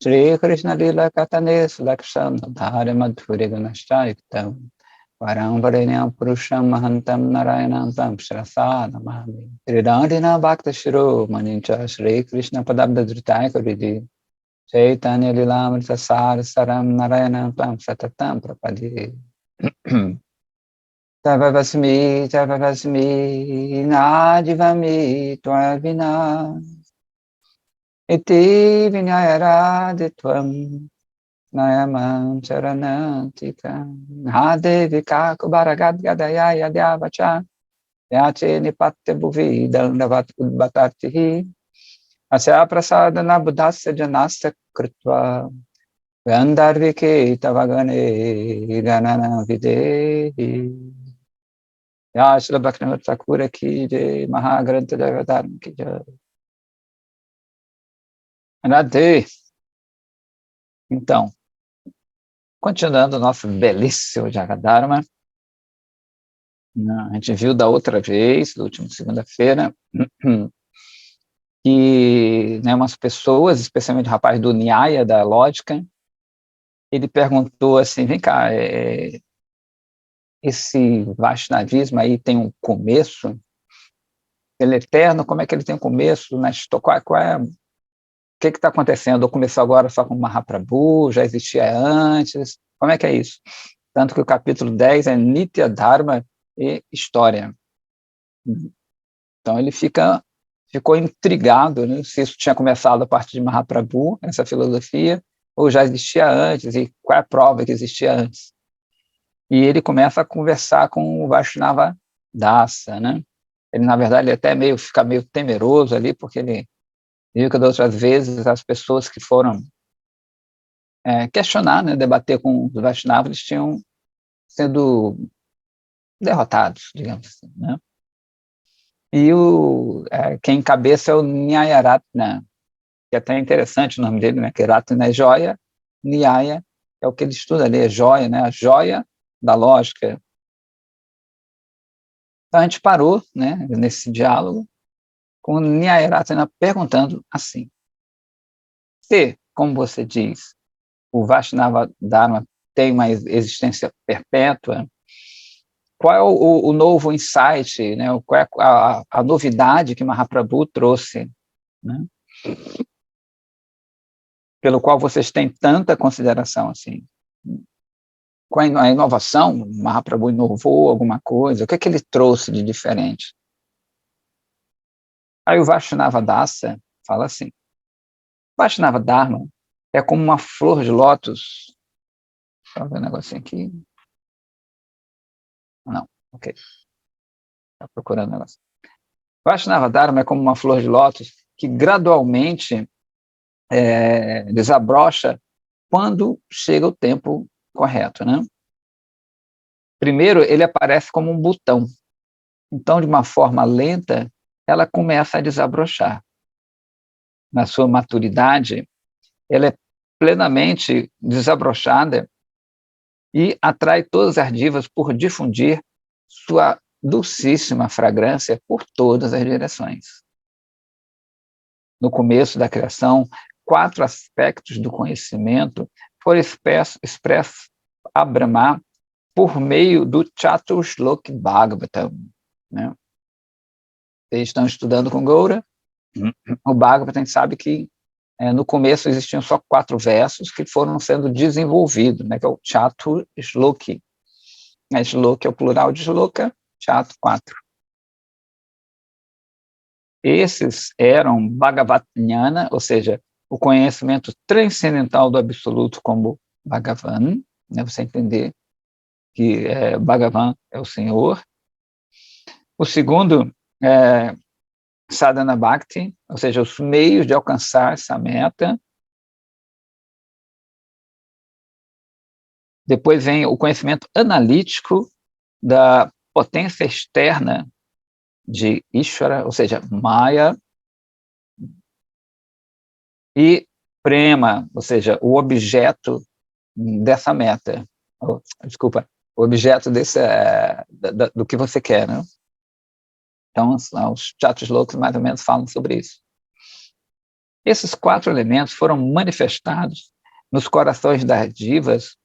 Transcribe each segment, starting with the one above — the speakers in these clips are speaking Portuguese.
Shri Krishna Lila Katane Sulakshan Dhari Madhuri Gunashtaiktam Varam Varenyam Purusham Mahantam Narayanam Tam Shrasada Mahami Tridandina Bhakta Shiro Manincha Shri Krishna Padabda Dhritaya Kuridi Chaitanya Lilamrita Sar Saram Narayanam Tam Satatam Prapadi Tavavasmi Nadivami Tvavina Iti Vinyayaraditvam Nayamam Charanantika Hadevika Kubaragad Gadaya Yadyavacha Yache Nipatya Bhuvi Dandavat Udbatartihi Asya Prasadana Buddhasya Janasya Kritva Gandarvike Tavagane Ganana Videhi Yashla Bhaktivinoda Thakura Ki Jai Mahagrantha Jagadaran Ki Jai Radhe. Então, continuando o nosso belíssimo Jagadharma, a gente viu da outra vez, da última segunda-feira, que umas pessoas, especialmente o rapaz do Nyaya, da lógica, ele perguntou assim, vem cá, esse Vaishnavismo aí tem um começo? Ele é eterno, como é que ele tem um começo? O que está acontecendo? Ou começou agora só com Mahaprabhu? Já existia antes? Como é que é isso? Tanto que o capítulo 10 é Nitya Dharma e História. Então ele ficou intrigado, né, se isso tinha começado a partir de Mahaprabhu, essa filosofia, ou já existia antes, e qual é a prova que existia antes. E ele começa a conversar com o Vaishnava Dasa, né? Ele, na verdade, ele até fica meio temeroso ali, porque ele viu que das outras vezes as pessoas que foram questionar, né, debater com os Vaishnavas, eles tinham sido derrotados, digamos assim, né? E quem encabeça é o Nyayaratna, que é até interessante o nome dele, né, que Ratna é joia, Nyaya é o que ele estuda ali, é joia, né, a joia da lógica. Então a gente parou, né, nesse diálogo, com o Nyayaratna perguntando assim, se, como você diz, o Vaishnava Dharma tem uma existência perpétua, qual é o novo insight, né? Qual é a novidade que Mahaprabhu trouxe, né? Pelo qual vocês têm tanta consideração assim? Qual é a inovação? Mahaprabhu inovou alguma coisa? O que é que ele trouxe de diferente? Aí o Vaishnava Dasa fala assim, Vaishnava Dharma é como uma flor de lótus. Deixa eu ver um negocinho aqui. Não, ok. Está procurando um negócio. Vaishnava Dharma é como uma flor de lótus que gradualmente desabrocha quando chega o tempo correto, né? Primeiro, ele aparece como um botão. Então, de uma forma lenta, ela começa a desabrochar. Na sua maturidade, ela é plenamente desabrochada e atrai todas as divas por difundir sua dulcíssima fragrância por todas as direções. No começo da criação, 4 aspectos do conhecimento foram expressos a Brahma por meio do Chatushlok Bhagavatam, né? Vocês estão estudando com Goura, o Bhagavatam sabe que no começo existiam só 4 versos que foram sendo desenvolvidos, né, que é o Chatushlok. Shloka é o plural de Shloka, Chatu 4. Esses eram Bhagavatjnana, ou seja, o conhecimento transcendental do Absoluto como Bhagavan, né, você entender que Bhagavan é o Senhor. O segundo é Sadhana Bhakti, ou seja, os meios de alcançar essa meta. Depois vem o conhecimento analítico da potência externa de Ishvara, ou seja, Maya, e Prema, ou seja, o objeto dessa meta. Desculpa, o objeto do que você quer, né? Então, os Chatuslokas mais ou menos falam sobre isso. Esses 4 elementos foram manifestados nos corações das divas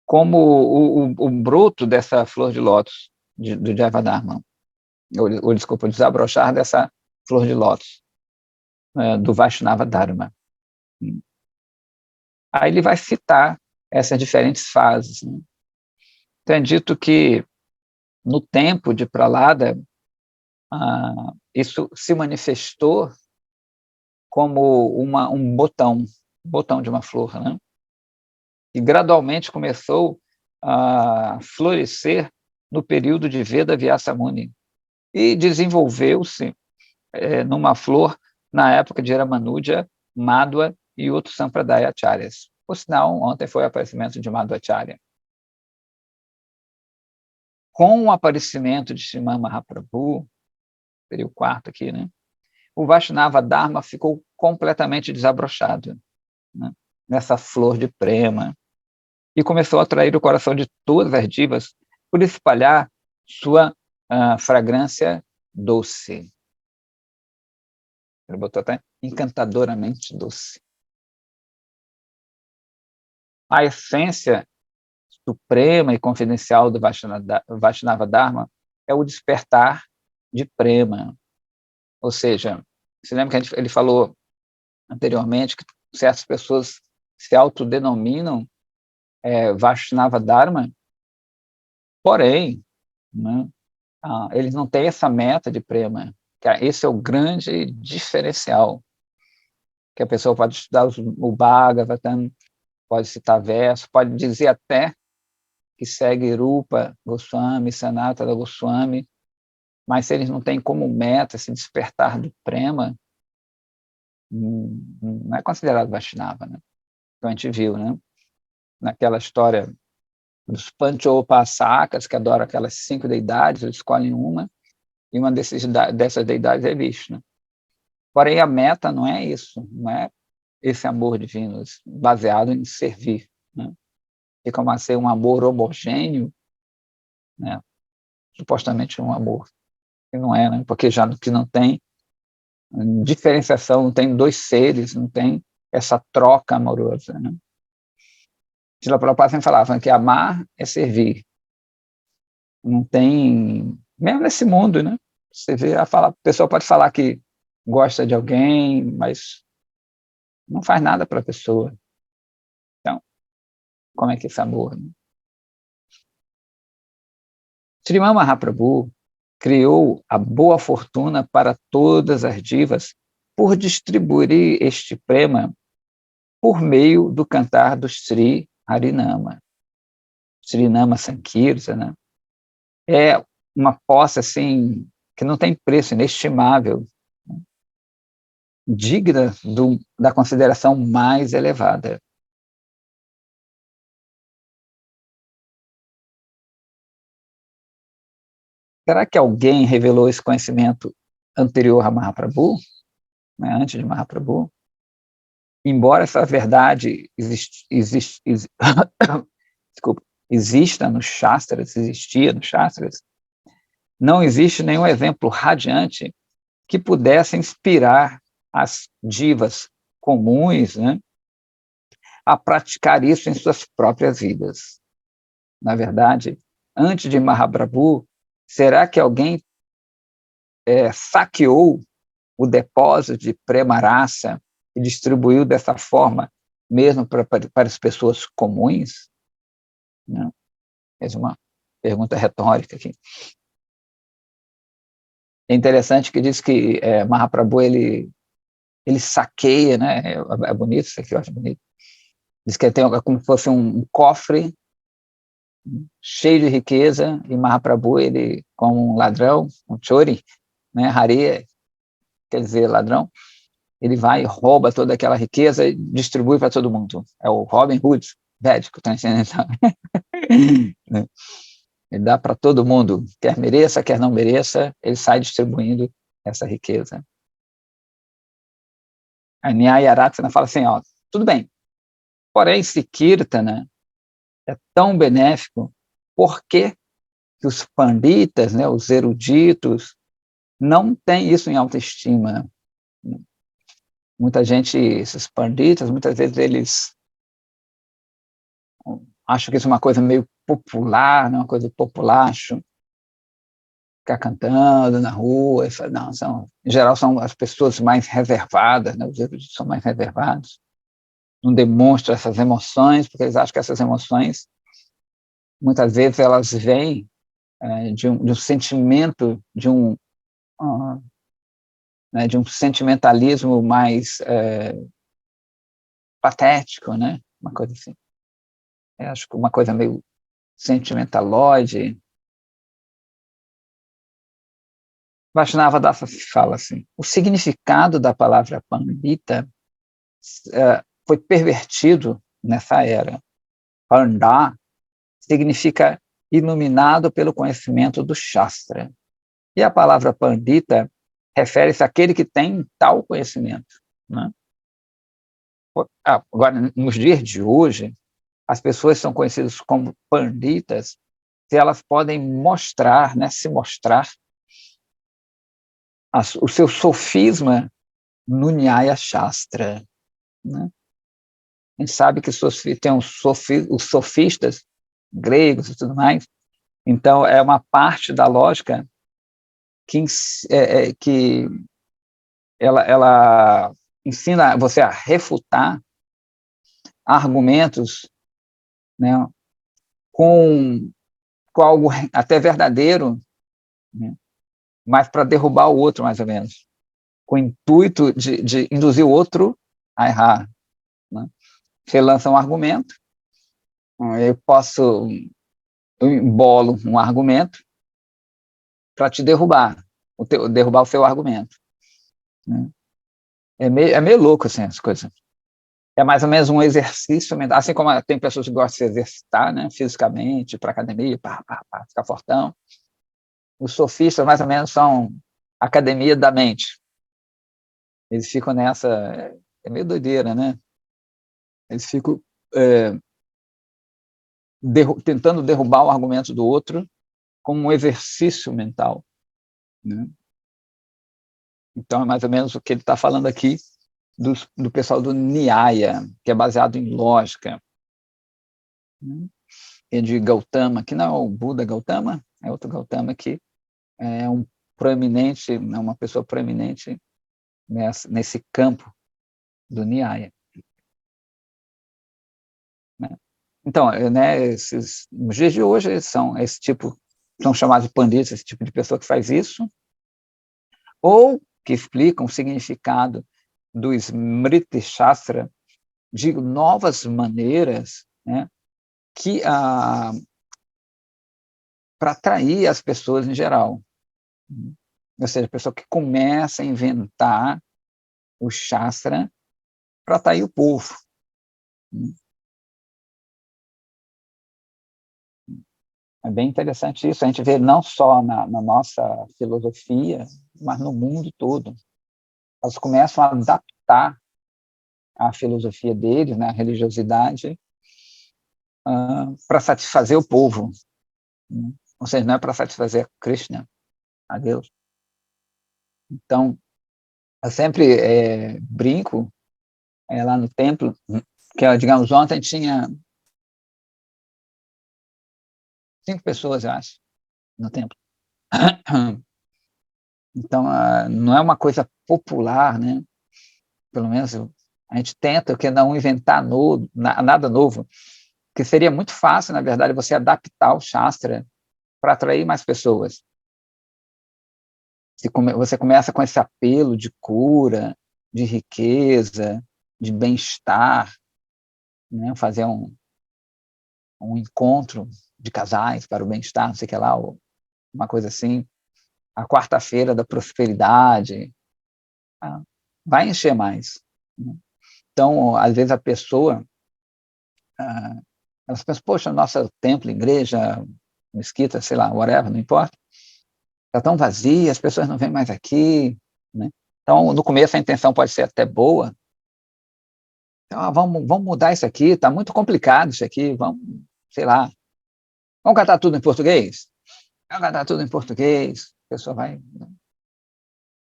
como o broto dessa flor de lótus, do Javadharma, ou desculpa, o desabrochar dessa flor de lótus, do Vaishnava Dharma. Aí ele vai citar essas diferentes fases. Né? Então é dito que no tempo de Pralada, isso se manifestou como um botão de uma flor, né? E gradualmente começou a florescer no período de Veda Vyasa Muni e desenvolveu-se numa flor na época de Ramanuja, Madhva e outros Sampradaya Acharyas. Por sinal, ontem foi o aparecimento de Madhvacharya. Com o aparecimento de Srimad Mahaprabhu, seria o quarto aqui, né? O Vaishnava Dharma ficou completamente desabrochado, né? Nessa flor de prema, e começou a atrair o coração de todas as divas por espalhar sua fragrância doce. Ele botou até encantadoramente doce. A essência suprema e confidencial do Vaishnava Dharma é o despertar de prema. Ou seja, você lembra que ele falou anteriormente que certas pessoas se autodenominam Vaishnava Dharma, porém, né, eles não têm essa meta de prema. Esse é o grande diferencial, que a pessoa pode estudar o Bhagavatam, pode citar verso, pode dizer até que segue Rupa Goswami, Sanatana Goswami, mas se eles não têm como meta se despertar do prema, não é considerado Vaishnava, né? Então a gente viu, né? Naquela história dos Panchopasakas, que adoram aquelas 5 deidades, eles escolhem uma, e uma dessas deidades é Vishnu. Porém, a meta não é isso, não é esse amor divino baseado em servir, né? Fica a ser um amor homogêneo, né? Supostamente um amor, que não é, né? Porque já que não tem diferenciação, não tem 2 seres, não tem essa troca amorosa, né? Srila Prabhupada sempre falava que amar é servir. Não tem, mesmo nesse mundo, né? Você vê, a pessoa pode falar que gosta de alguém, mas não faz nada para a pessoa. Então, como é que é esse amor? Né? Srimad Mahaprabhu criou a boa fortuna para todas as divas por distribuir este prema por meio do cantar do Sri Harinama. Srinama Sankirtana, é uma posse assim que não tem preço, inestimável, digna da consideração mais elevada. Será que alguém revelou esse conhecimento anterior a Mahaprabhu, né, antes de Mahaprabhu? Embora essa verdade exista nos Shastras, existia nos Shastras, não existe nenhum exemplo radiante que pudesse inspirar as divas comuns, né, a praticar isso em suas próprias vidas. Na verdade, antes de Mahaprabhu, será que alguém saqueou o depósito de Premarasa e distribuiu dessa forma, mesmo para as pessoas comuns? Não. Fez uma pergunta retórica aqui. É interessante que diz que Mahaprabhu ele saqueia, né? É bonito isso aqui, eu acho bonito. Diz que tem como se fosse um cofre cheio de riqueza, e Mahaprabhu, ele, como um ladrão, um chori, né? Hari, quer dizer ladrão, ele vai e rouba toda aquela riqueza e distribui para todo mundo. É o Robin Hood védico transcendental. Ele dá para todo mundo, quer mereça, quer não mereça, ele sai distribuindo essa riqueza. A Nyaya Aratsana fala assim, ó, tudo bem, porém, se Kirtana é tão benéfico, por que os panditas, né, os eruditos, não têm isso em autoestima? muita gente, esses panditas, muitas vezes eles acham que isso é uma coisa meio popular, né, uma coisa populacho, ficar cantando na rua, não, em geral são as pessoas mais reservadas, né, os eruditos são mais reservados, não demonstram essas emoções, porque eles acham que essas emoções, muitas vezes elas vêm de um sentimento, de um sentimentalismo mais patético, né? Uma coisa assim. Eu acho que uma coisa meio sentimentaloide. Vaishnava Dasa fala assim, o significado da palavra pandita foi pervertido nessa era. Panda significa iluminado pelo conhecimento do Shastra. E a palavra pandita refere-se àquele que tem tal conhecimento. Né? Agora, nos dias de hoje, as pessoas são conhecidas como panditas se elas podem mostrar, né, se mostrar o seu sofisma no Nyaya Shastra. Né? A gente sabe que tem os sofistas gregos e tudo mais, então é uma parte da lógica que ela ensina você a refutar argumentos, né, com algo até verdadeiro, né, mas para derrubar o outro, mais ou menos, com o intuito de induzir o outro a errar. Né? Você lança um argumento, eu embolo um argumento para te derrubar, derrubar o seu argumento. Né? É meio louco assim, as coisas. É mais ou menos um exercício mental, assim como tem pessoas que gostam de se exercitar, né, fisicamente, para academia, ficar fortão. Os sofistas, mais ou menos, são academia da mente. Eles ficam nessa... É meio doideira, né? Eles ficam tentando derrubar o argumento do outro como um exercício mental. Né? Então, é mais ou menos o que ele está falando aqui do pessoal do Nyaya, que é baseado em lógica. Né? E de Gautama, que não é o Buda Gautama, é outro Gautama que é um proeminente, uma pessoa proeminente nesse campo do Nyaya. Né? Então, né, nos dias de hoje são chamados de pandits, esse tipo de pessoa que faz isso, ou que explicam o significado do Smriti Shastra de novas maneiras, né, para atrair as pessoas em geral. Ou seja, a pessoa que começa a inventar o Shastra para atrair o povo. É bem interessante isso, a gente vê não só na nossa filosofia, mas no mundo todo. Elas começam a adaptar a filosofia deles, né, a religiosidade, para satisfazer o povo. Né? Ou seja, não é para satisfazer Krishna, a Deus. Então, eu sempre brinco lá no templo, que, digamos, ontem tinha 5 pessoas, eu acho, no templo. Então, não é uma coisa popular, né? Pelo menos a gente tenta que não inventar nada novo, que seria muito fácil, na verdade, você adaptar o Shastra para atrair mais pessoas. Você começa com esse apelo de cura, de riqueza, de bem-estar, né? Fazer um encontro de casais para o bem-estar, não sei o que lá, uma coisa assim, a quarta-feira da prosperidade, vai encher mais. Né? Então, às vezes a pessoa, elas pensam, poxa, nosso templo, igreja, mesquita, sei lá, whatever, não importa, está tão vazia, as pessoas não vêm mais aqui. Né? Então, no começo a intenção pode ser até boa, então, vamos mudar isso aqui, está muito complicado isso aqui, vamos, sei lá, vamos cantar tudo em português? Vamos cantar tudo em português, a pessoa vai... Né?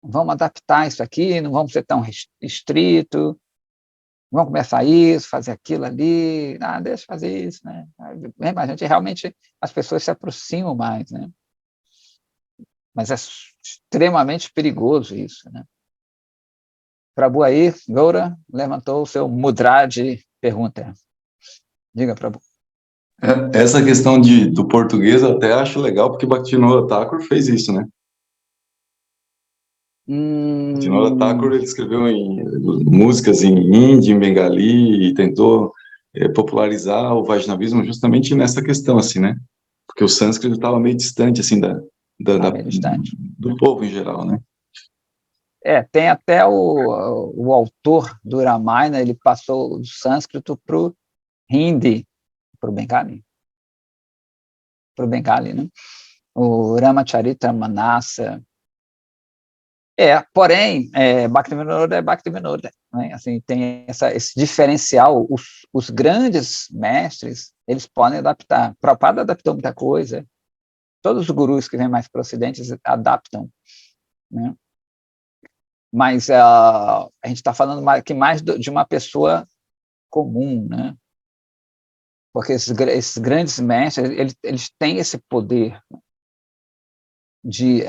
vamos adaptar isso aqui, não vamos ser tão estrito, vamos começar isso, fazer aquilo ali, deixa eu fazer isso, né? Mas a gente realmente, as pessoas se aproximam mais, né? Mas é extremamente perigoso isso, né? Prabhu aí, Goura, levantou o seu mudra de pergunta. Diga, Prabhu. Essa questão do português eu até acho legal, porque Bhaktivinoda Thakur fez isso, né? Bhaktivinoda Thakur, ele escreveu músicas em hindi, em bengali, e tentou popularizar o Vaishnavismo justamente nessa questão, assim, né? Porque o sânscrito estava meio distante, assim, Meio distante. do povo em geral, né? Tem até o autor do Ramayana, ele passou do sânscrito para o hindi, para o Bengali, né? O Ramacharita Manasa. Porém, Bhaktivinoda é Bhaktivinoda, né? Assim, tem esse diferencial. Os grandes mestres, eles podem adaptar. Prabhupada adaptou muita coisa. Todos os gurus que vêm mais para o Ocidente adaptam, né? Mas a gente está falando aqui mais de uma pessoa comum, né? Porque esses grandes mestres, eles têm esse poder de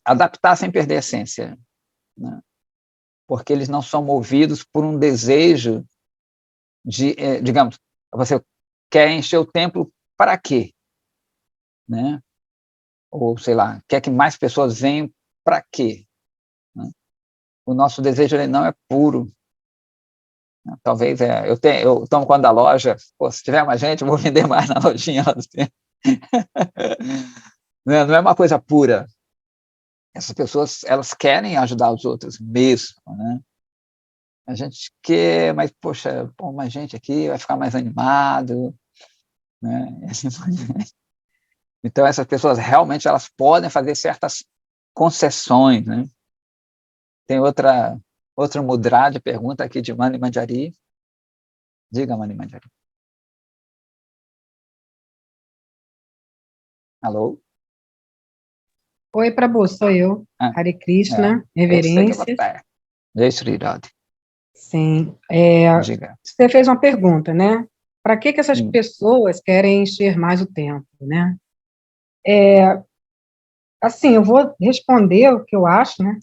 adaptar sem perder a essência, né? Porque eles não são movidos por um desejo de, digamos, você quer encher o templo para quê? Né? Ou, sei lá, quer que mais pessoas venham para quê? Né? O nosso desejo ele não é puro. Talvez eu tomo conta da loja, se tiver mais gente, eu vou vender mais na lojinha. Não é uma coisa pura. Essas pessoas, elas querem ajudar os outros mesmo, né? A gente quer, mas, poxa, mais gente aqui vai ficar mais animado, né? Então, essas pessoas realmente elas podem fazer certas concessões, né? Tem outro mudra de pergunta aqui de Mani Manjari. Diga, Mani Manjari. Alô? Oi, Prabhu, sou eu. Hare Krishna, eu sei que você reverências. é. Jai Shri Radhe. Sim. Diga. Você fez uma pergunta, né? Para que essas pessoas querem encher mais o tempo, né? Assim, eu vou responder o que eu acho, né?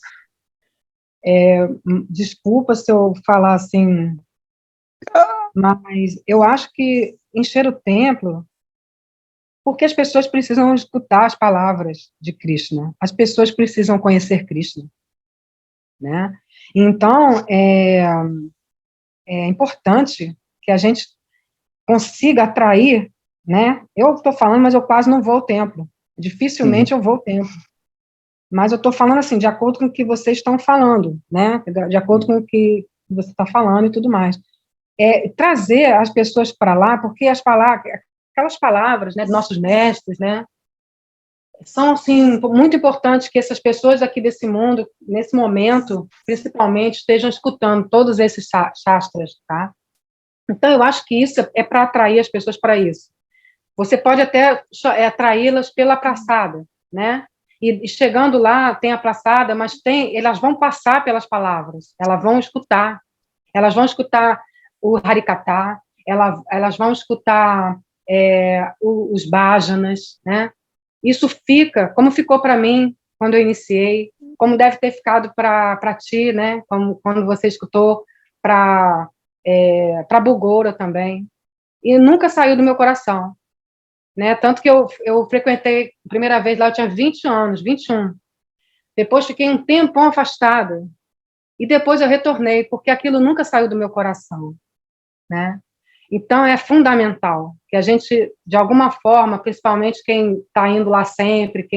Desculpa se eu falar assim, mas eu acho que encher o templo, porque as pessoas precisam escutar as palavras de Krishna, as pessoas precisam conhecer Krishna, né? Então, é importante que a gente consiga atrair, né? Eu estou falando, mas eu quase não vou ao templo. Dificilmente eu vou ao templo. Mas eu estou falando assim, de acordo com o que vocês estão falando, né? De acordo com o que você está falando e tudo mais. Trazer as pessoas para lá, porque aquelas palavras, né, dos nossos mestres, né, são, assim, muito importantes que essas pessoas aqui desse mundo, nesse momento, principalmente, estejam escutando todos esses shastras, tá? Então, eu acho que isso é para atrair as pessoas para isso. Você pode até atraí-las pela praçada, né? E chegando lá, tem a praçada, mas elas vão passar pelas palavras, elas vão escutar o Harikatha, elas vão escutar os bhajanas, né? Isso fica, como ficou para mim quando eu iniciei, como deve ter ficado para ti, né? Como quando você escutou para Bugora também, e nunca saiu do meu coração, né? Tanto que eu frequentei a primeira vez lá, eu tinha 20 anos, 21. Depois fiquei um tempão afastada, e depois eu retornei, porque aquilo nunca saiu do meu coração, né? Então, é fundamental que a gente, de alguma forma, principalmente quem está indo lá sempre,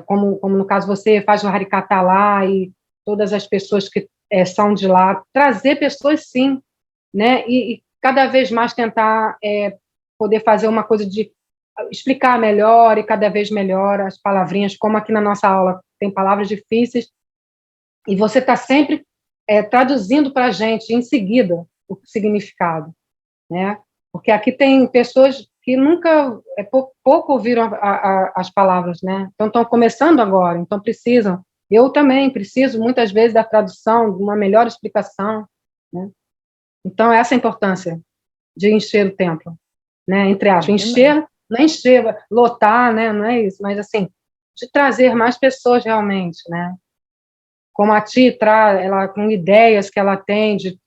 como no caso você, faz o Harikata lá, e todas as pessoas que são de lá, trazer pessoas, sim, né? E cada vez mais tentar poder fazer uma coisa de explicar melhor e cada vez melhor as palavrinhas, como aqui na nossa aula tem palavras difíceis, e você está sempre traduzindo para a gente em seguida o significado, né? Porque aqui tem pessoas que nunca, pouco ouviram as palavras, né? Então estão começando agora, então precisam Eu também preciso, muitas vezes, da tradução, de uma melhor explicação, né? Então, essa é a importância de encher o templo, né? Entre aspas, encher, não é encher, lotar, né? Não é isso, mas, assim, de trazer mais pessoas realmente, né? Como a Ti traz, ela, com ideias que ela tem, de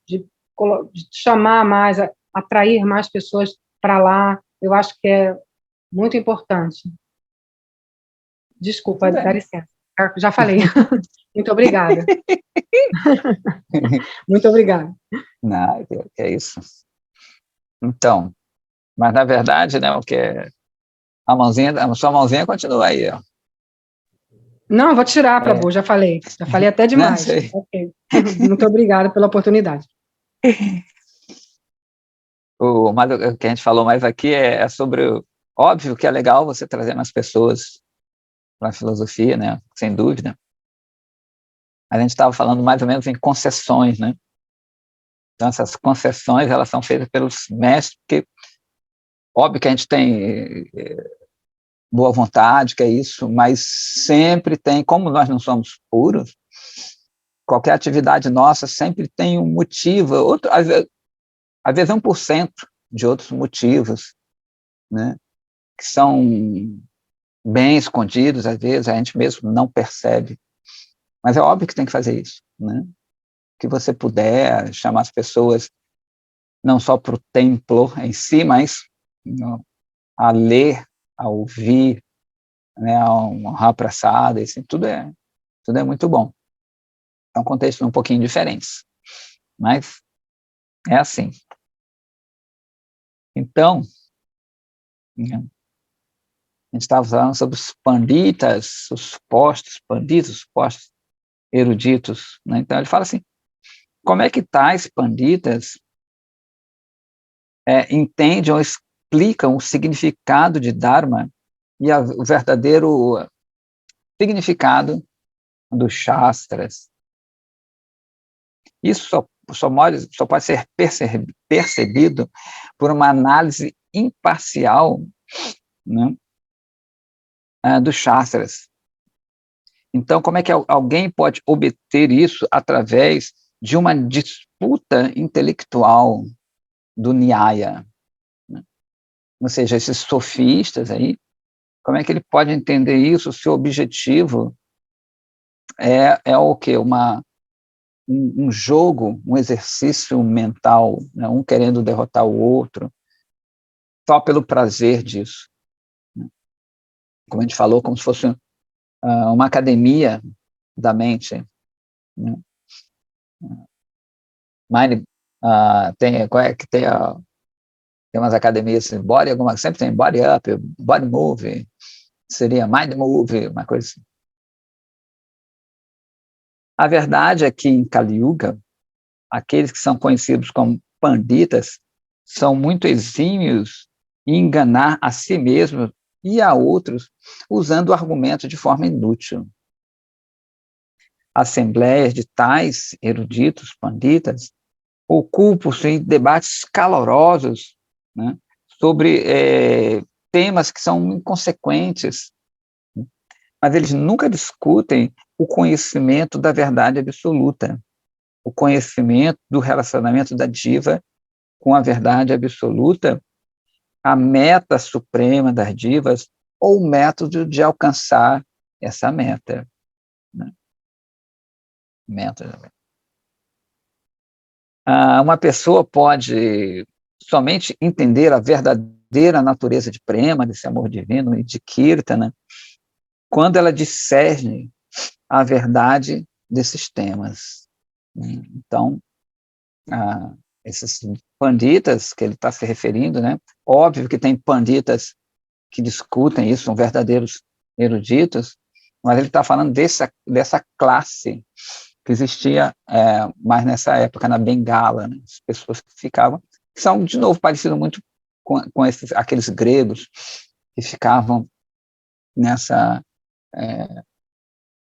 chamar mais, atrair mais pessoas para lá, eu acho que é muito importante. Desculpa, dá licença. Já falei. Muito obrigada. Muito obrigada. Não, que é isso. Então, mas na verdade, né, o que é a sua mãozinha continua aí, ó. Não, vou tirar, Prabhu, já falei até Não demais. sei. Okay. Muito obrigada pela oportunidade. Mas o que a gente falou mais aqui é sobre, óbvio que é legal você trazer mais pessoas para a filosofia, né, sem dúvida, mas a gente estava falando mais ou menos em concessões, né, então essas concessões, elas são feitas pelos mestres, porque óbvio que a gente tem boa vontade, que é isso, mas sempre tem, como nós não somos puros, qualquer atividade nossa sempre tem um motivo, outro, às vezes 1% de outros motivos, né, que são bem escondidos, às vezes a gente mesmo não percebe, mas é óbvio que tem que fazer isso, né, que você puder chamar as pessoas não só para o templo em si, mas a ler, a ouvir, né, a honrar praçada, assim, tudo é muito bom. É um contexto um pouquinho diferente, mas é assim. Então, a gente estava falando sobre os panditas, os supostos panditas, os supostos eruditos, né? Então ele fala assim, como é que tais panditas entendem ou explicam o significado de Dharma e o verdadeiro significado dos Shastras? Isso só pode ser percebido por uma análise imparcial, né, dos Shastras. Então, como é que alguém pode obter isso através de uma disputa intelectual do Nyaya? Né? Ou seja, esses sofistas aí, como é que ele pode entender isso se o objetivo é o quê? Um jogo, um exercício mental, né? Um querendo derrotar o outro, só pelo prazer disso. Né? Como a gente falou, como se fosse uma academia da mente. Né? Mind, qual é que tem umas academias assim, body, sempre tem body up, body move, seria mind move, uma coisa assim. A verdade é que em Kali Yuga, aqueles que são conhecidos como panditas são muito exímios em enganar a si mesmos e a outros usando o argumento de forma inútil. Assembleias de tais eruditos panditas ocupam-se em debates calorosos, né, sobre temas que são inconsequentes, mas eles nunca discutem o conhecimento da verdade absoluta, o conhecimento do relacionamento da diva com a verdade absoluta, a meta suprema das divas, ou o método de alcançar essa meta. Né? Uma pessoa pode somente entender a verdadeira natureza de prema, desse amor divino e de Kirtana, quando ela discerne a verdade desses temas. Então, esses panditas que ele está se referindo, né? Óbvio que tem panditas que discutem isso, são verdadeiros eruditos, mas ele está falando dessa classe que existia mais nessa época na Bengala, né? As pessoas que ficavam, que são, de novo, parecidos muito com aqueles gregos que ficavam nessa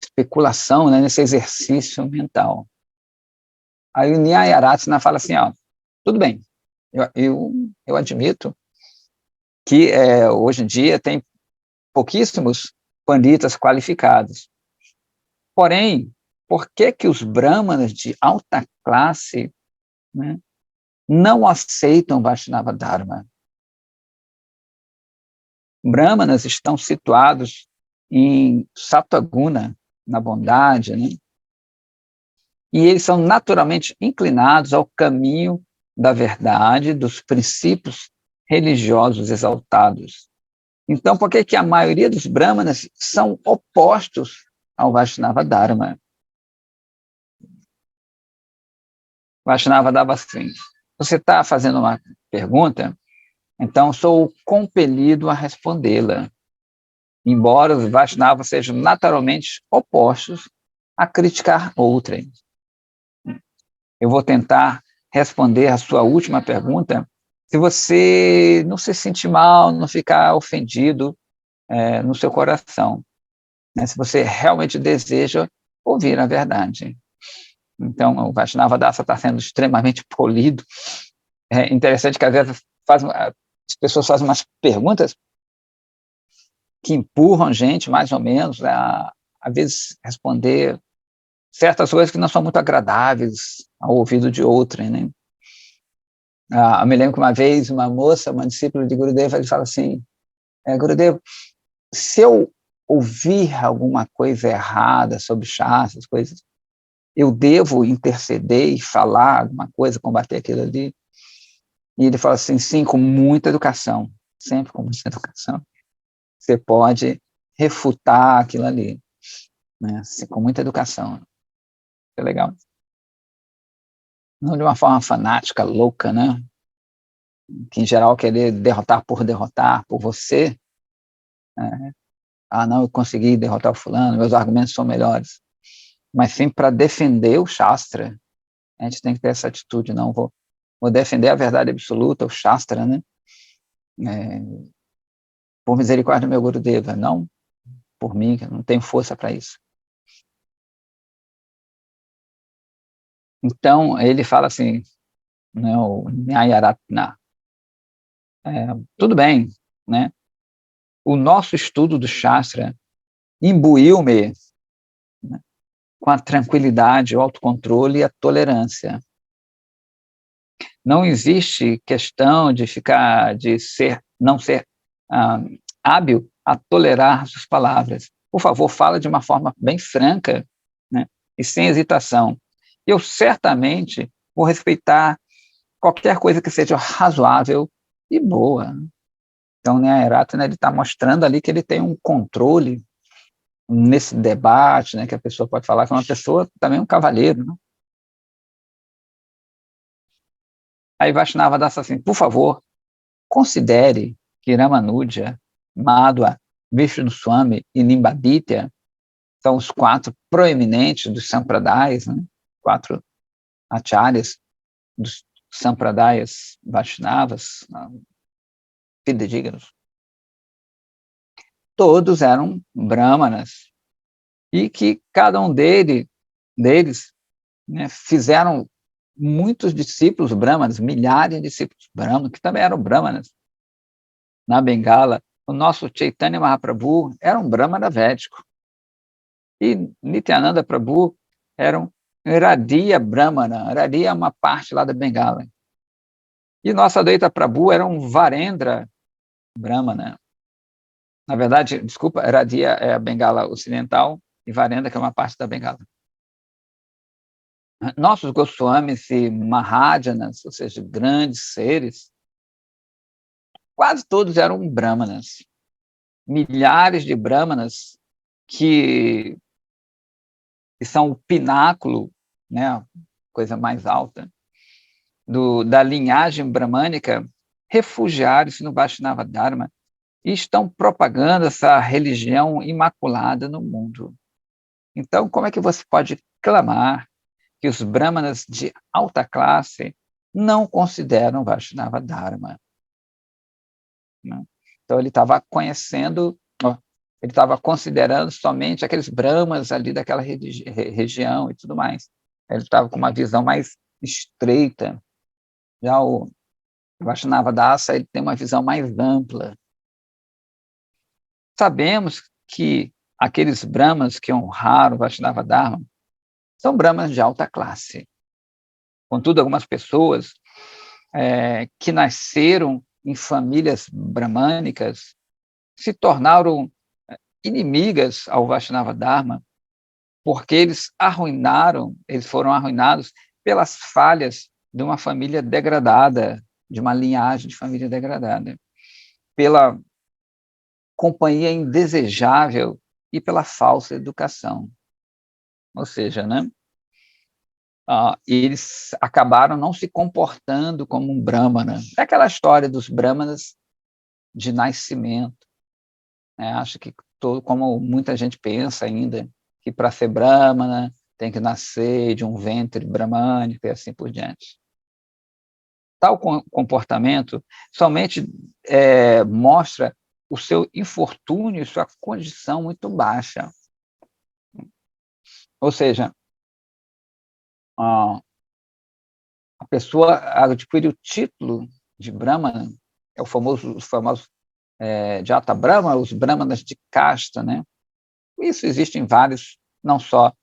especulação, né? Nesse exercício mental. Aí o Nyaya-Ratsana fala assim, ó, tudo bem, eu admito que hoje em dia tem pouquíssimos panditas qualificados, Porém, por que que os brahmanas de alta classe, né, não aceitam Vaishnava Dharma? Brahmanas estão situados em Sattva-guna, na bondade, né? E eles são naturalmente inclinados ao caminho da verdade, dos princípios religiosos exaltados. Então, por que que a maioria dos brahmanas são opostos ao Vaishnava Dharma? Vaishnava Dharma, assim, você está fazendo uma pergunta, então sou compelido a respondê-la, embora os Vaishnavas sejam naturalmente opostos a criticar outrem. Eu vou tentar responder a sua última pergunta, se você não se sentir mal, não ficar ofendido no seu coração, né? Se você realmente deseja ouvir a verdade. Então, o Vaishnava Dasa está sendo extremamente polido. É interessante que, às vezes, as pessoas fazem umas perguntas que empurram a gente, mais ou menos, às vezes, responder certas coisas que não são muito agradáveis ao ouvido de outrem, né? Eu me lembro que uma vez uma moça, uma discípula de Gurudeva, ele fala assim, Gurudeva, se eu ouvir alguma coisa errada sobre chá, essas coisas, eu devo interceder e falar alguma coisa, combater aquilo ali? E ele fala assim, sim, com muita educação, sempre com muita educação. Você pode refutar aquilo ali, né? Assim, com muita educação. É legal. Não de uma forma fanática, louca, né? Que, em geral, querer derrotar por você. Não, eu consegui derrotar o fulano, meus argumentos são melhores. Mas sempre para defender o Shastra. A gente tem que ter essa atitude, não vou defender a verdade absoluta, o Shastra, né? Por misericórdia do meu Gurudeva, não por mim, que eu não tenho força para isso. Então, ele fala assim, né, o Nyayaratna, tudo bem, né? O nosso estudo do Shastra imbuiu-me, né, com a tranquilidade, o autocontrole e a tolerância. Não existe questão não ser hábil a tolerar suas palavras. Por favor, fala de uma forma bem franca, né, e sem hesitação. Eu certamente vou respeitar qualquer coisa que seja razoável e boa. Então, né, a Eratna, ele está mostrando ali que ele tem um controle nesse debate, né, que a pessoa pode falar que é uma pessoa também um cavalheiro, né? Aí Vaishnava dá assim, por favor, considere que Ramanuja, Madhva, Vishnu Swami e Nimbaditya são os 4 proeminentes dos sampradayas, né? 4 acharyas dos sampradayas Vaishnavas, fidedignos. Todos eram brahmanas, e que cada um deles, né, fizeram muitos discípulos brahmanas, milhares de discípulos brahmanas, que também eram brahmanas. Na Bengala, o nosso Chaitanya Mahaprabhu era um brahmana védico. E Nityananda Prabhu era um Radia Brahmana. Radia é uma parte lá da Bengala. E nossa Advaita Prabhu era um Varendra Brahmana. Na verdade, desculpa, Radia é a Bengala Ocidental e Varendra, que é uma parte da Bengala. Nossos Goswamis e Mahajanas, ou seja, grandes seres, quase todos eram brahmanas. Milhares de brahmanas que são o pináculo, né, a coisa mais alta, da linhagem brahmânica, refugiaram-se no Vaishnava Dharma e estão propagando essa religião imaculada no mundo. Então, como é que você pode clamar que os brahmanas de alta classe não consideram Vaishnava Dharma? Então, ele estava ele estava considerando somente aqueles brahmanas ali daquela região e tudo mais. Ele estava com uma visão mais estreita. Já o Vaishnava Dasa, ele tem uma visão mais ampla. Sabemos que aqueles brahmanas que honraram o Vaishnava Dharma são brahmanas de alta classe. Contudo, algumas pessoas que nasceram em famílias brahmânicas se tornaram inimigas ao Vaishnava Dharma porque eles foram arruinados pelas falhas de uma família degradada, de uma linhagem de família degradada, pela companhia indesejável e pela falsa educação. Ou seja, né, eles acabaram não se comportando como um brahmana. É aquela história dos brahmanas de nascimento. Acho que, como muita gente pensa ainda, que para ser brahmana tem que nascer de um ventre brahmânico e assim por diante. Tal comportamento somente mostra o seu infortúnio e sua condição muito baixa. Ou seja, a pessoa adquire o título de brahmana, é os famosos Jata Brahma, os brahmanas de casta, né? Isso existe em vários, não só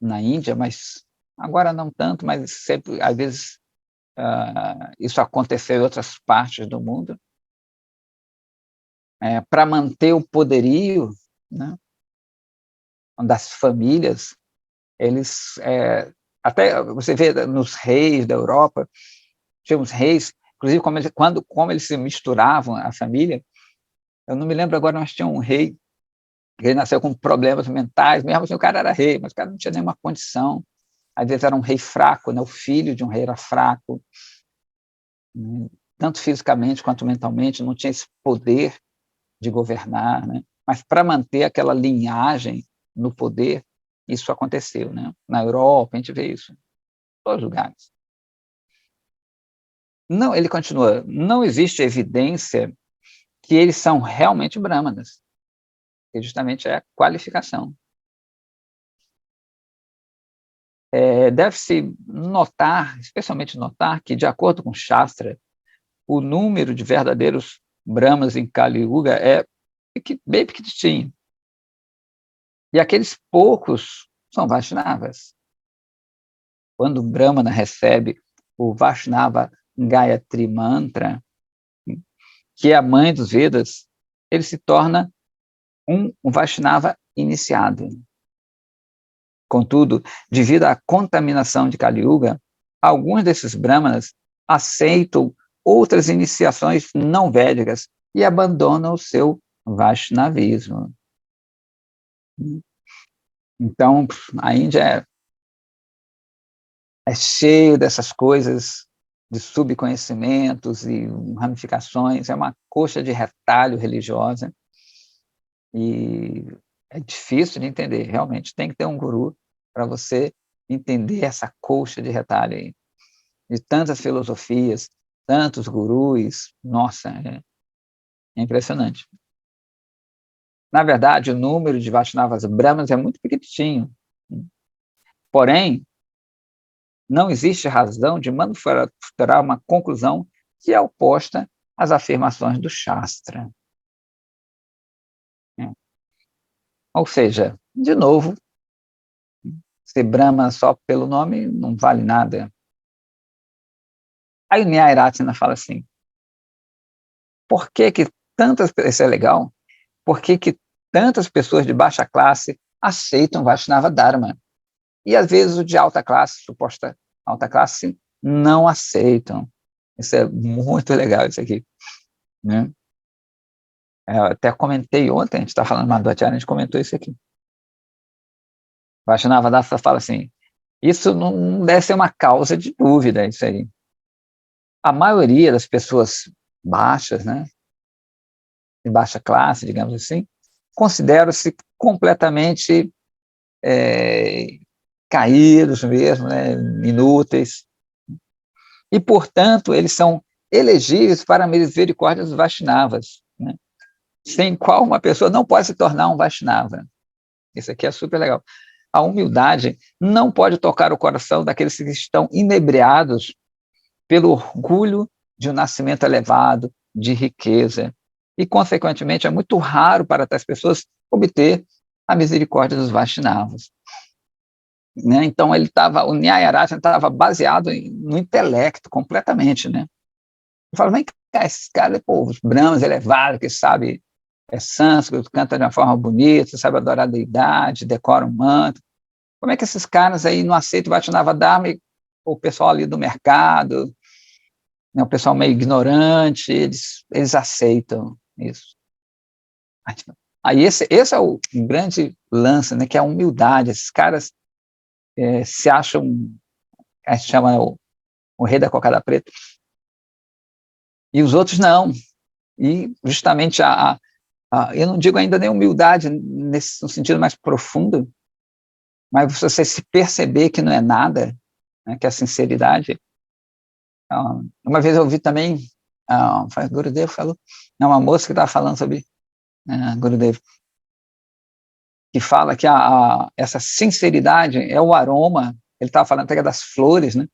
na Índia, mas agora não tanto, mas sempre, às vezes, isso aconteceu em outras partes do mundo. Para manter o poderio, né, das famílias, eles, até você vê nos reis da Europa, tinha uns reis, inclusive como eles se misturavam, a família, eu não me lembro agora, mas tinha um rei, ele nasceu com problemas mentais, mesmo assim o cara era rei, mas o cara não tinha nenhuma condição, às vezes era um rei fraco, né, o filho de um rei era fraco, né, tanto fisicamente quanto mentalmente, não tinha esse poder de governar, né, mas para manter aquela linhagem no poder, isso aconteceu, né? Na Europa, a gente vê isso em todos os lugares. Não, ele continua, não existe evidência que eles são realmente brahmanas, que justamente é a qualificação. Deve-se notar, especialmente notar, que, de acordo com Shastra, o número de verdadeiros brahmanas em Kali Yuga é bem pequenininho. E aqueles poucos são Vaishnavas. Quando o Brahmana recebe o Vaishnava Gayatri Mantra, que é a mãe dos Vedas, ele se torna um Vaishnava iniciado. Contudo, devido à contaminação de Kali Yuga, alguns desses Brahmanas aceitam outras iniciações não védicas e abandonam o seu Vaishnavismo. Então, a Índia é cheio dessas coisas, de subconhecimentos e ramificações, é uma coxa de retalho religiosa, e é difícil de entender, realmente, tem que ter um guru para você entender essa coxa de retalho aí, de tantas filosofias, tantos gurus, nossa, é impressionante. Na verdade, o número de Vaishnavas Brahmanas é muito pequenininho, porém, não existe razão de manufaturar uma conclusão que é oposta às afirmações do Shastra. Ou seja, de novo, ser Brahma só pelo nome não vale nada. Aí o Nyaya fala assim, por que tantas, isso é legal, por que tantas pessoas de baixa classe aceitam Vaishnava Dharma? E às vezes o de alta classe, suposta alta classe, não aceitam. Isso é muito legal, isso aqui, né? Eu até comentei ontem, a gente está falando do Madhvacharya, a gente comentou isso aqui. Vaishnava Dharma fala assim, isso não deve ser uma causa de dúvida, isso aí. A maioria das pessoas baixas, né, de baixa classe, digamos assim, consideram-se completamente caídos mesmo, né, inúteis, e, portanto, eles são elegíveis para a misericórdia dos Vaishnavas, né, sem qual uma pessoa não pode se tornar um Vaishnava. Isso aqui é super legal. A humildade não pode tocar o coração daqueles que estão inebriados pelo orgulho de um nascimento elevado, de riqueza. E, consequentemente, é muito raro para tais pessoas obter a misericórdia dos Vaishnavas. Né? Então, o Nyaya Rachana estava baseado no intelecto, completamente. Né? Eu falo, vem cá, esses caras, pô, os brahmanas elevados, que sabe sânscrito, canta de uma forma bonita, sabe adorar a deidade, decora um mantra. Como é que esses caras aí não aceitam o Vaishnava Dharma e o pessoal ali do mercado, né, o pessoal meio ignorante, eles aceitam isso. Aí esse é o grande lance, né, que é a humildade. Esses caras se acham, a gente chama o rei da cocada preta, e os outros não. E justamente eu não digo ainda nem humildade no sentido mais profundo, mas você se perceber que não é nada, né, que é a sinceridade. Uma vez eu ouvi também, Gurudev falou, uma moça que estava falando sobre Gurudev, que fala que essa sinceridade é o aroma, ele estava falando até das flores, né?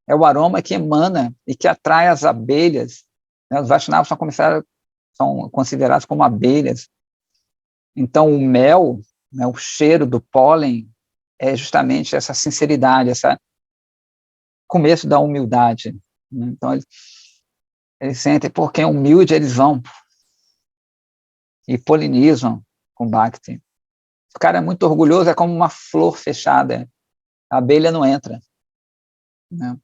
É o aroma que emana e que atrai as abelhas. Né? Os Vaishnavas são considerados como abelhas. Então, o mel, né, o cheiro do pólen, é justamente essa sinceridade, esse começo da humildade. Né? Então, eles sentem, porque é humilde, eles vão e polinizam com Bhakti. O cara é muito orgulhoso, é como uma flor fechada. A abelha não entra. Né?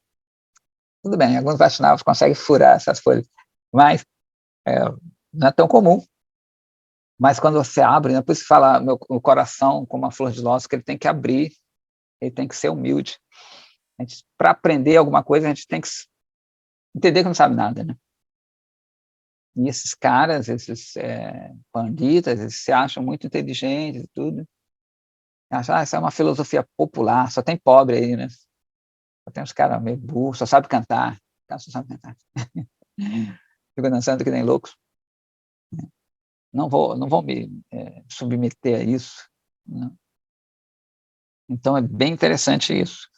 Tudo bem, alguns Vaishnavas conseguem furar essas folhas, mas não é tão comum. Mas quando você abre, né, por isso que fala o coração como uma flor de lótus, que ele tem que abrir, ele tem que ser humilde. Para aprender alguma coisa, a gente tem que entender que não sabe nada, né? E esses caras, esses panditas, eles se acham muito inteligentes e tudo. Acham, isso é uma filosofia popular, só tem pobre aí, né? Só tem uns caras meio burros, só sabe cantar. Só sabe cantar. Ficam dançando que nem loucos. Não vou me submeter a isso. Né? Então, é bem interessante isso.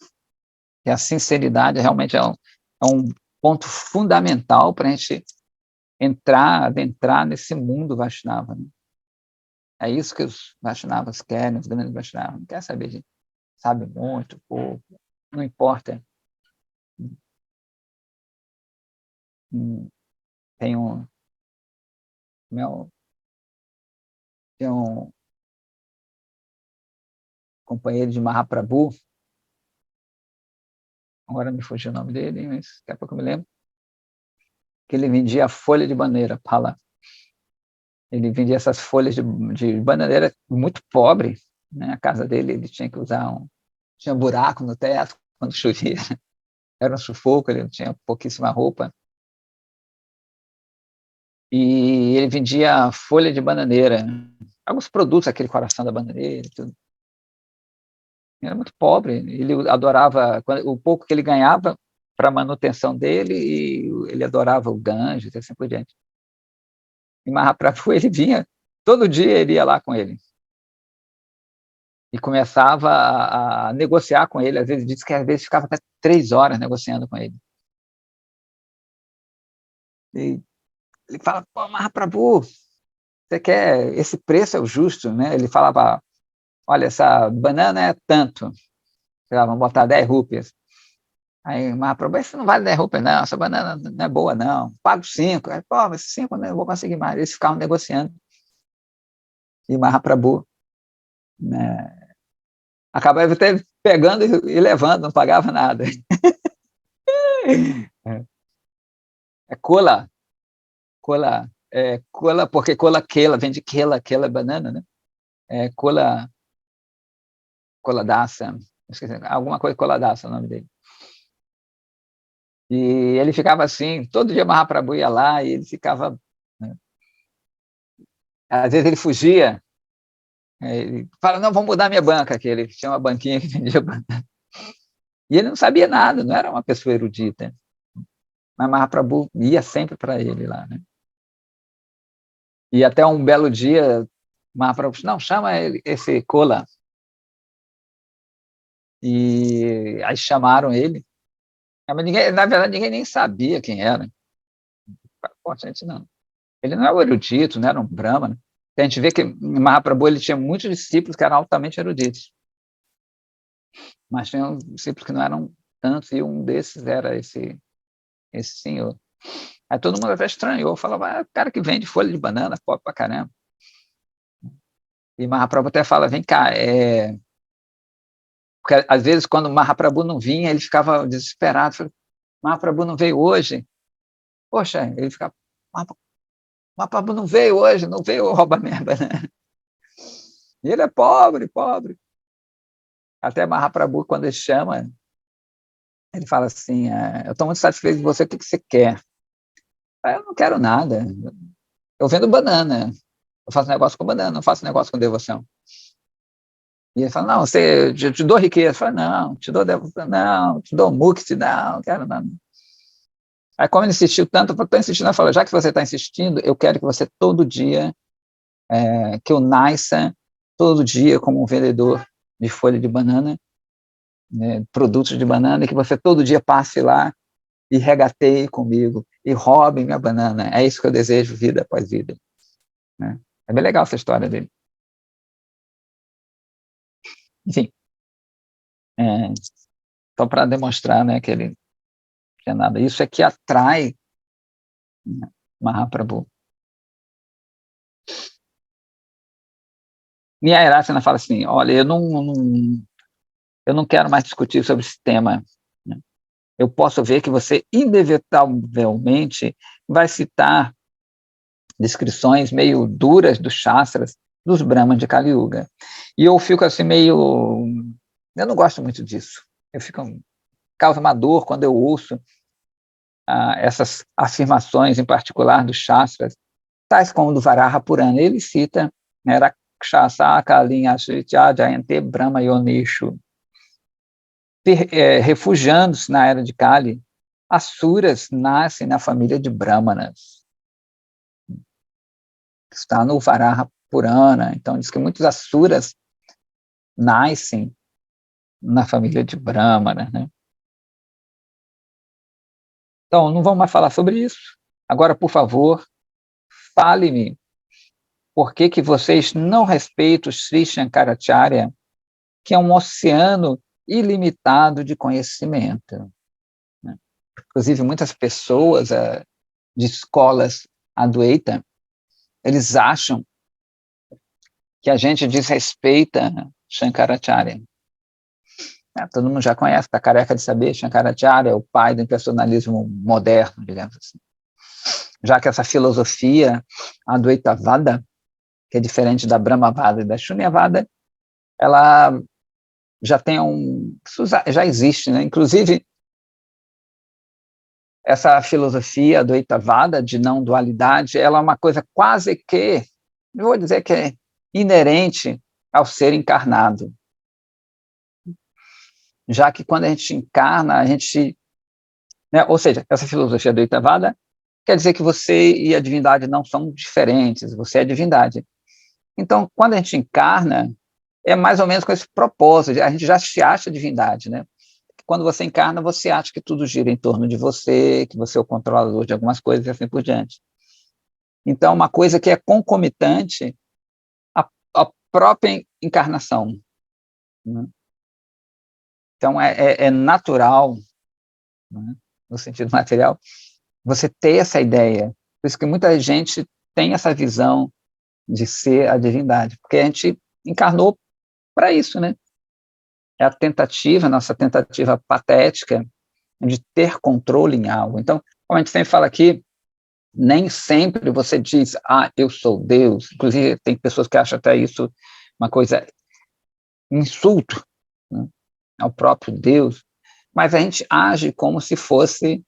E a sinceridade realmente é um ponto fundamental para a gente adentrar nesse mundo Vaishnava. Né? É isso que os Vaishnavas querem, os grandes Vaishnavas. Não quer saber de sabe muito, pouco, não importa. Tem um companheiro de Mahaprabhu, agora me fugiu o nome dele, mas daqui a pouco eu me lembro, que ele vendia folha de bananeira, pala. Ele vendia essas folhas de bananeira muito pobre, né? A casa dele, ele tinha que tinha buraco no teto quando chovia, era um sufoco, ele tinha pouquíssima roupa. E ele vendia folha de bananeira, alguns produtos, aquele coração da bananeira e tudo. Era muito pobre, ele adorava o pouco que ele ganhava para a manutenção dele, e ele adorava o Ganges e assim por diante. E Mahaprabhu, ele vinha, todo dia ele ia lá com ele. E começava a negociar com ele, às vezes disse que às vezes ficava até 3 horas negociando com ele. E ele fala, pô, Mahaprabhu, você quer, esse preço é o justo, né? Ele falava, olha, essa banana é tanto, sei lá, vamos botar 10 rúpias. Aí, Mahaprabhu, isso não vale 10 rúpias, não, essa banana não é boa, não, pago 5. Aí, pô, mas 5 eu vou conseguir mais. Eles ficavam negociando. E Mahaprabhu, né, acabava até pegando e levando, não pagava nada. É cola, porque cola quela, vem de quela é banana, né? Cola daça, esqueci, alguma coisa cola daça, é o nome dele. E ele ficava assim, todo dia Mahaprabhu ia lá e ele ficava, né? Às vezes ele fugia, ele fala, não, vamos mudar minha banca, que ele tinha uma banquinha que vendia banana. E ele não sabia nada, não era uma pessoa erudita, mas Mahaprabhu ia sempre para ele lá, né? E até um belo dia, Mahaprabhu disse, não, chama esse cola. E aí chamaram ele. Mas na verdade, ninguém nem sabia quem era. Pô, gente, não. Ele não era o erudito, não era um brahmana. A gente vê que Mahaprabhu ele tinha muitos discípulos que eram altamente eruditos, mas tinha discípulos que não eram tantos, e um desses era esse senhor. Aí todo mundo até estranhou, falava, cara que vende folha de banana, pobre pra caramba. E Mahaprabhu até fala, vem cá, porque às vezes quando Mahaprabhu não vinha, ele ficava desesperado, falava, Mahaprabhu não veio hoje? Poxa, ele ficava, Mahaprabhu não veio hoje, não veio roubar minha banana. E ele é pobre, pobre. Até Mahaprabhu, quando ele chama, ele fala assim, eu estou muito satisfeito de você, o que você quer? Eu não quero nada, eu vendo banana, eu faço negócio com banana, não faço negócio com devoção. E ele fala, não, eu te dou riqueza. Eu falo, não, te dou devoção, não, te dou mukti, não quero nada. Aí como ele insistiu tanto, eu estou insistindo, eu falo, já que você está insistindo, eu quero que você todo dia, que eu nasça todo dia como um vendedor de folha de banana, né, produtos de banana, e que você todo dia passe lá e regateie comigo, e roube minha banana. É isso que eu desejo, vida após vida. Né? É bem legal essa história dele. Enfim, só para demonstrar, né, que ele não tinha nada. Isso é que atrai, né, Mahaprabhu. Niyayarasana fala assim, olha, eu não quero mais discutir sobre esse tema. Né? Eu posso ver que você inevitavelmente vai citar descrições meio duras dos Shastras, dos Brahmanas de Kali Yuga. E eu fico assim meio... Eu não gosto muito disso. Eu fico... Causa uma dor quando eu ouço essas afirmações, em particular dos Shastras, tais como do Varaha Purana. Ele cita, né, Rakshasa Kalin Ashritya Jayante Brahma Yonishu. Refugiando-se na era de Kali, Asuras nascem na família de Brahmanas. Está no Varaha Purana, então diz que muitos Asuras nascem na família de Brahmanas, né? Então, não vamos mais falar sobre isso. Agora, por favor, fale-me por que vocês não respeitam o Sri Shankaracharya, que é um oceano ilimitado de conhecimento. Né? Inclusive, muitas pessoas de escolas Advaita, eles acham que a gente desrespeita Shankaracharya. Todo mundo já conhece, está careca de saber, Shankaracharya é o pai do impressionalismo moderno, digamos assim. Já que essa filosofia Advaitavada, que é diferente da Brahmavada e da Shunyavada, ela já tem já existe, né? Inclusive, essa filosofia Advaitavada, de não dualidade, ela é uma coisa quase que, eu vou dizer que é inerente ao ser encarnado. Já que quando a gente encarna, a gente... Né, ou seja, essa filosofia Advaitavada quer dizer que você e a divindade não são diferentes, você é divindade. Então, quando a gente encarna, é mais ou menos com esse propósito, a gente já se acha divindade, né? Quando você encarna, você acha que tudo gira em torno de você, que você é o controlador de algumas coisas e assim por diante. Então, uma coisa que é concomitante à própria encarnação. Né? Então, é natural, né, no sentido material, você ter essa ideia. Por isso que muita gente tem essa visão de ser a divindade, porque a gente encarnou para isso, né? É a nossa tentativa patética de ter controle em algo. Então, como a gente sempre fala aqui, nem sempre você diz, eu sou Deus. Inclusive, tem pessoas que acham até isso uma coisa, um insulto, né, ao próprio Deus, mas a gente age como se fosse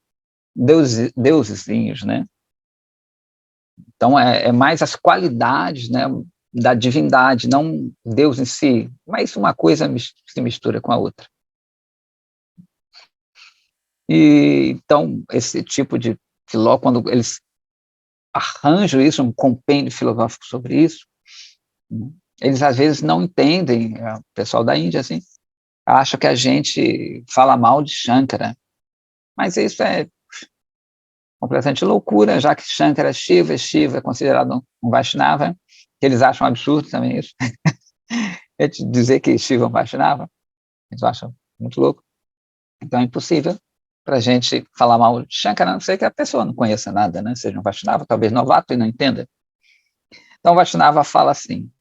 deusezinhos, né? Então, é mais as qualidades, né, da divindade, não Deus em si, mas uma coisa se mistura com a outra. E, então, esse tipo de filósofo, quando eles arranjam isso, um compêndio filosófico sobre isso, eles às vezes não entendem, o pessoal da Índia, assim, acha que a gente fala mal de Shankara, mas isso é completamente loucura, já que Shankara é Shiva é considerado um Vaishnava, que eles acham absurdo também isso. É dizer que Shiva Vaishnava, eles acham muito louco. Então é impossível para a gente falar mal de Shankara, a não ser que a pessoa não conheça nada, né? Seja um Vaishnava, talvez novato e não entenda. Então o Vaishnava fala assim,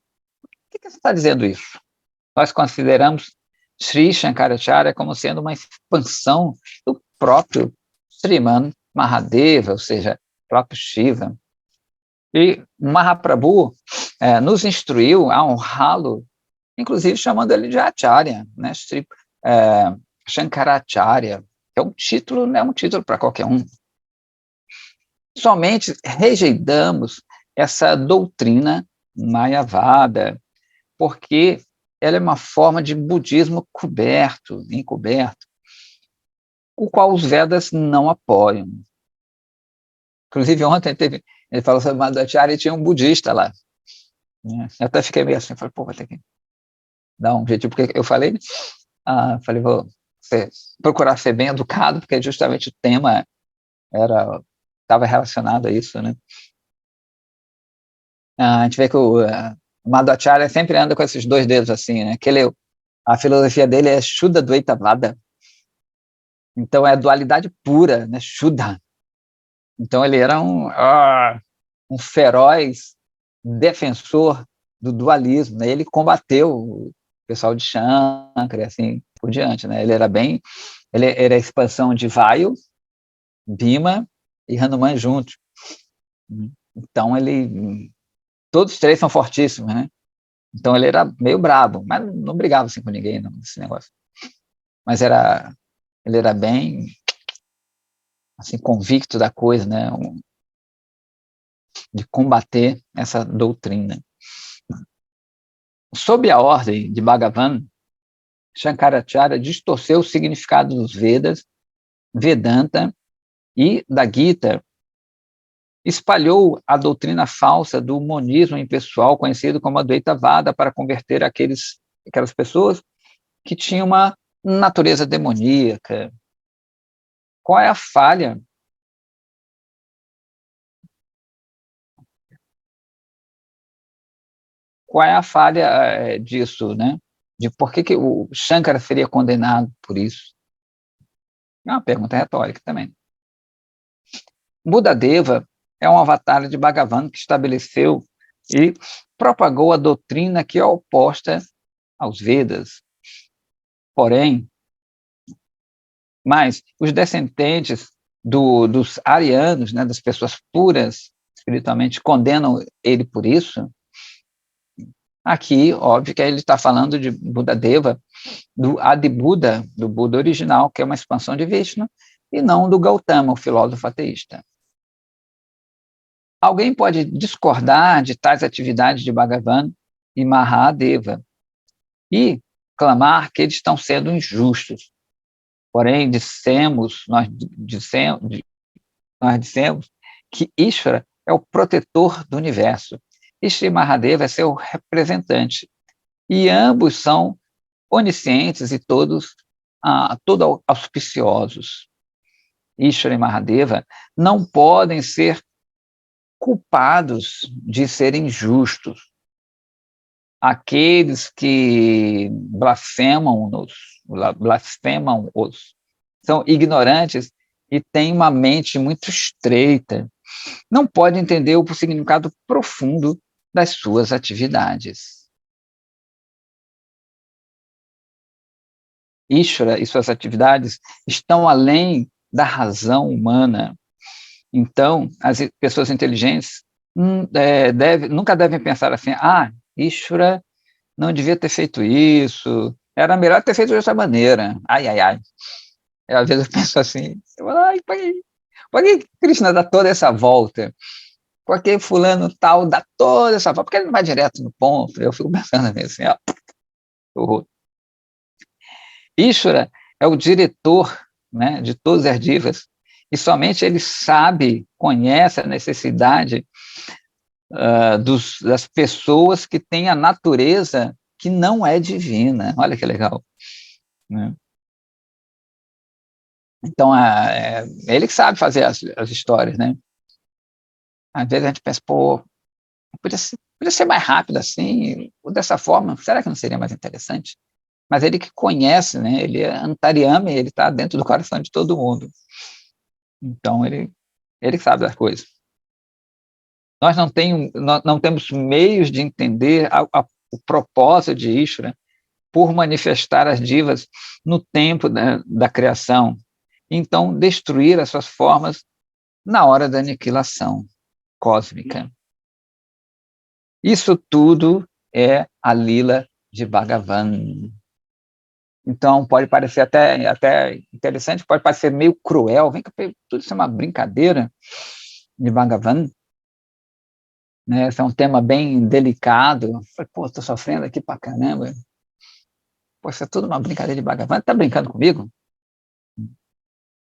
por que você está dizendo isso? Nós consideramos Sri Shankaracharya como sendo uma expansão do próprio Sriman Mahadeva, ou seja, próprio Shiva. E Mahaprabhu nos instruiu a honrá-lo, inclusive chamando ele de Acharya, né? Sri Shankaracharya, que é um título, não é um título para qualquer um. Somente rejeitamos essa doutrina Mayavada, porque ela é uma forma de budismo encoberto, o qual os Vedas não apoiam. Inclusive, ontem ele falou sobre Madhacharya e tinha um budista lá. Né? Eu até fiquei meio assim, falei, pô, vou ter que dar um jeitinho, porque eu falei, vou procurar ser bem educado, porque justamente o tema estava relacionado a isso, né? A gente vê que o Madhacharya sempre anda com esses dois dedos assim, né? A filosofia dele é Shuddha Dvaita Vada. Então, é a dualidade pura, né? Shuddha. Então, ele era um feroz defensor do dualismo, né? Ele combateu o pessoal de Shankara e assim por diante, né? Ele era a expansão de Vayu, Bhima e Hanuman juntos. Então, todos os três são fortíssimos, né? Então, ele era meio brabo, mas não brigava assim com ninguém, não, nesse negócio. Mas ele era bem assim, convicto da coisa, né? De combater essa doutrina. Sob a ordem de Bhagavan, Shankaracharya distorceu o significado dos Vedas, Vedanta e da Gita, espalhou a doutrina falsa do monismo impessoal, conhecido como Advaita Vada, para converter aquelas pessoas que tinham uma natureza demoníaca. Qual é a falha? Qual é a falha disso, né? De por que o Shankara seria condenado por isso? É uma pergunta retórica também. Buddhadeva é um avatar de Bhagavan que estabeleceu e propagou a doutrina que é oposta aos Vedas. Porém, os descendentes dos arianos, né, das pessoas puras espiritualmente, condenam ele por isso. Aqui, óbvio que ele está falando de Buddhadeva, do Adi-Buddha, do Buda original, que é uma expansão de Vishnu, e não do Gautama, o filósofo ateísta. Alguém pode discordar de tais atividades de Bhagavan e Mahadeva e clamar que eles estão sendo injustos. Porém, nós dissemos que Ishvara é o protetor do universo e Sri Mahadeva é seu representante. E ambos são oniscientes e todos auspiciosos. Ishvara e Mahadeva não podem ser culpados de serem justos. Aqueles que blasfemam-os são ignorantes e têm uma mente muito estreita. Não podem entender o significado profundo das suas atividades. Ishvara e suas atividades estão além da razão humana. Então, as pessoas inteligentes nunca devem pensar assim, Ishvara não devia ter feito isso, era melhor ter feito dessa maneira. Ai. Às vezes eu penso assim, por que Krishna dá toda essa volta? Por que fulano tal dá toda essa volta? Por que ele não vai direto no ponto? Eu fico pensando assim, horror. Ishvara é o diretor, né, de todos os divas, e somente ele conhece a necessidade das pessoas que têm a natureza que não é divina. Olha que legal. Né? Então, ele que sabe fazer as histórias, né? Às vezes a gente pensa, Podia ser mais rápido assim, ou dessa forma, será que não seria mais interessante? Mas ele que conhece, né? Ele é Antaryami, ele está dentro do coração de todo mundo. Então, ele sabe das coisas. Nós não temos meios de entender o propósito de Ishvara por manifestar as divas no tempo da criação. Então, destruir as suas formas na hora da aniquilação cósmica. Isso tudo é a lila de Bhagavan. Então, pode parecer até interessante, pode parecer meio cruel. Vem cá, tudo isso é uma brincadeira de Bhagavan. Né? Esse é um tema bem delicado. Pô, estou sofrendo aqui pra caramba. Pô, isso é tudo uma brincadeira de Bhagavan. Está brincando comigo?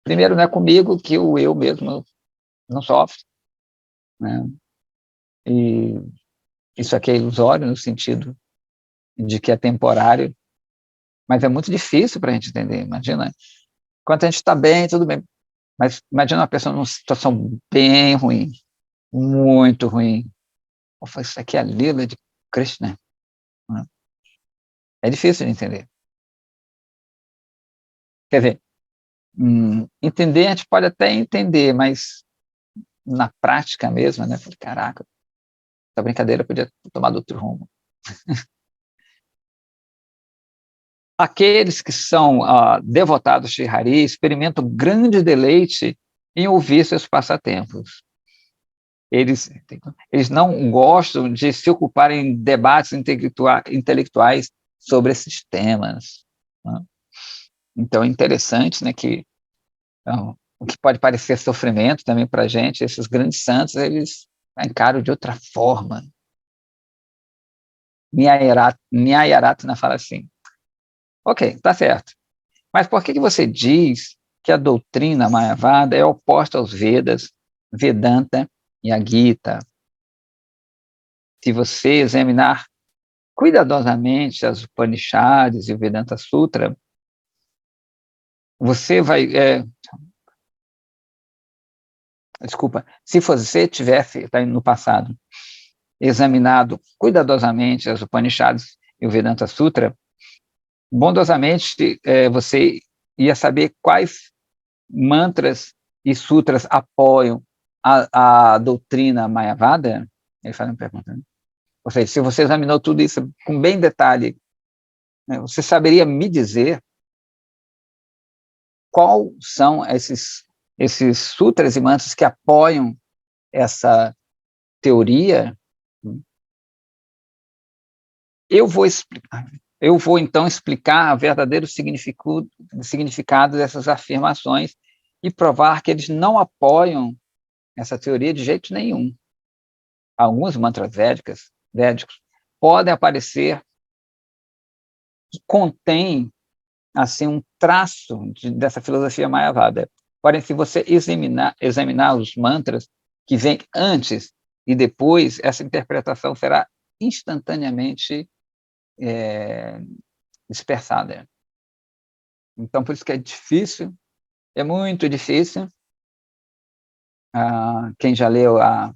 Primeiro, não é comigo que o eu mesmo não sofre. Né? E isso aqui é ilusório no sentido de que é temporário, mas é muito difícil para a gente entender. Imagina, enquanto a gente está bem, tudo bem. Mas imagina uma pessoa numa situação bem ruim, muito ruim. Isso aqui é a lila de Krishna. Né? É difícil de entender. Quer dizer, entender a gente pode até entender, mas na prática mesmo, né? Falei, caraca, essa brincadeira podia ter tomado outro rumo. Aqueles que são devotados de Hari experimentam grande deleite em ouvir seus passatempos. Eles não gostam de se ocupar em debates intelectuais sobre esses temas. Né? Então, é interessante, né, que o que pode parecer sofrimento também para a gente, esses grandes santos, eles encaram de outra forma. Nyayaratna fala assim, ok, tá certo, mas por que você diz que a doutrina Mayavada é oposta aos Vedas, Vedanta e a Gita? Se você examinar cuidadosamente as Upanishads e o Vedanta Sutra, você vai... desculpa, se você tivesse, tá, no passado, examinado cuidadosamente as Upanishads e o Vedanta Sutra, bondosamente você ia saber quais mantras e sutras apoiam a doutrina Mayavada. Ele faz uma pergunta, né? Ou seja, se você examinou tudo isso com bem detalhe, né, você saberia me dizer quais são esses sutras e mantras que apoiam essa teoria? Eu vou então explicar o verdadeiro significado dessas afirmações e provar que eles não apoiam essa teoria de jeito nenhum. Alguns mantras védicos podem aparecer que contêm assim um traço dessa filosofia Mayavada. Porém, se você examinar os mantras que vêm antes e depois, essa interpretação será instantaneamente dispersada. Então, por isso que é difícil, é muito difícil. Quem já leu a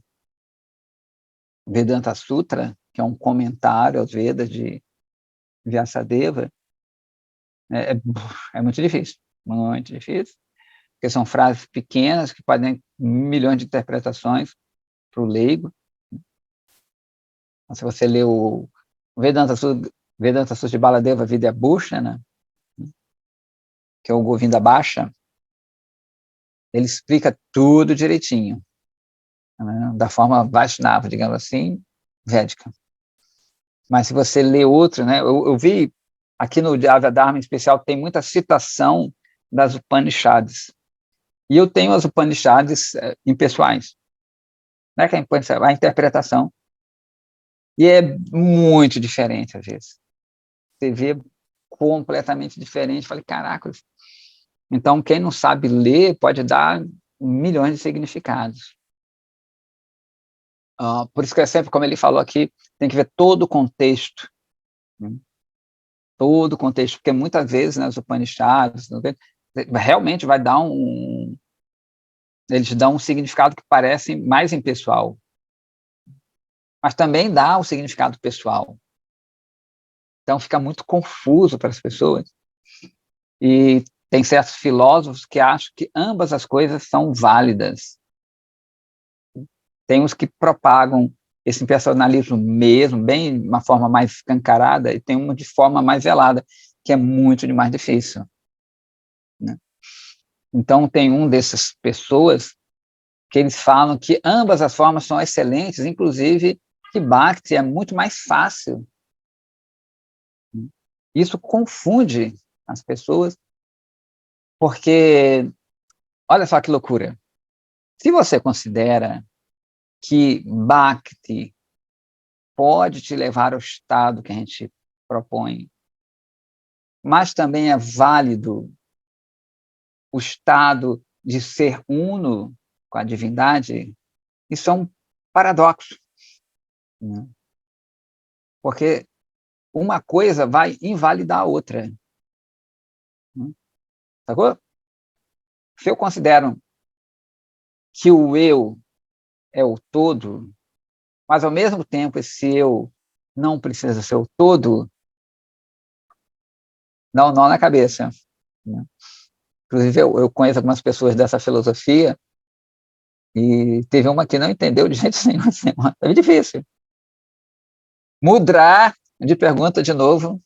Vedanta Sutra, que é um comentário aos Vedas de Vyasadeva, é muito difícil, porque são frases pequenas que podem ter milhões de interpretações para o leigo. Então, se você lê o Vedanta Sutra de Baladeva Vidyabhushana, que é o Govinda Bhasha, ele explica tudo direitinho, né, da forma Vaishnava, digamos assim, védica. Mas se você lê outro, né, eu vi aqui no Dharma em especial, tem muita citação das Upanishads. E eu tenho as Upanishads impessoais, né, que é a interpretação. E é muito diferente, às vezes. Você vê completamente diferente. Falei, caraca. Então, quem não sabe ler pode dar milhões de significados. Por isso que é sempre, como ele falou aqui, tem que ver todo o contexto. Né? Todo o contexto, porque muitas vezes nas Upanishads realmente vai dar eles dão um significado que parece mais impessoal. mas também dá o significado pessoal. Então fica muito confuso para as pessoas. E tem certos filósofos que acham que ambas as coisas são válidas. Tem os que propagam esse personalismo mesmo, bem de uma forma mais escancarada, e tem uma de forma mais velada, que é muito mais difícil, né? Então, tem um dessas pessoas que eles falam que ambas as formas são excelentes, inclusive que Bhakti é muito mais fácil. Isso confunde as pessoas, porque, olha só que loucura, se você considera que Bhakti pode te levar ao estado que a gente propõe, mas também é válido o estado de ser uno com a divindade, isso é um paradoxo, né? Porque uma coisa vai invalidar a outra, né? Sacou? Se eu considero que o eu é o todo, mas ao mesmo tempo esse eu não precisa ser o todo, dá um nó na cabeça, né? Inclusive, eu conheço algumas pessoas dessa filosofia e teve uma que não entendeu de jeito nenhum. Assim, é difícil. Mudrar de pergunta de novo.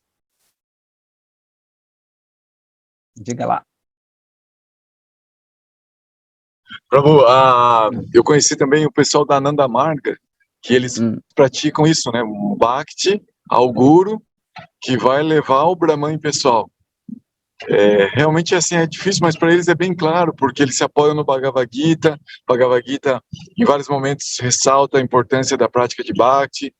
Diga lá. Prabhu, eu conheci também o pessoal da Ananda Marga, que eles praticam isso, né? Um Bhakti ao Guru, que vai levar o Brahman pessoal. Realmente assim é difícil, mas para eles é bem claro, porque eles se apoiam no Bhagavad Gita. Bhagavad Gita, em vários momentos, ressalta a importância da prática de Bhakti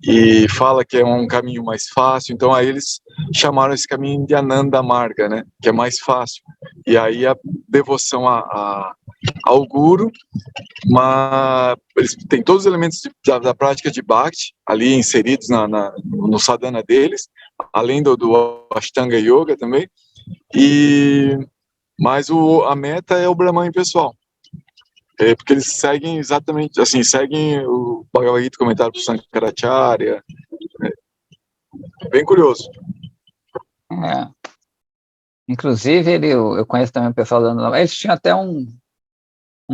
e fala que é um caminho mais fácil. Então, aí eles chamaram esse caminho de Ananda Marga, né? Que é mais fácil. E aí a devoção ao Guru, mas eles têm todos os elementos da prática de Bhakti ali inseridos no sadhana deles, além do Ashtanga Yoga também. Mas a meta é o Brahman pessoal, porque eles seguem exatamente, assim, seguem o Bhagavad Gita comentado por Sankaracharya, bem curioso. Inclusive, eu conheço também o pessoal da Ananda. Eles tinham até um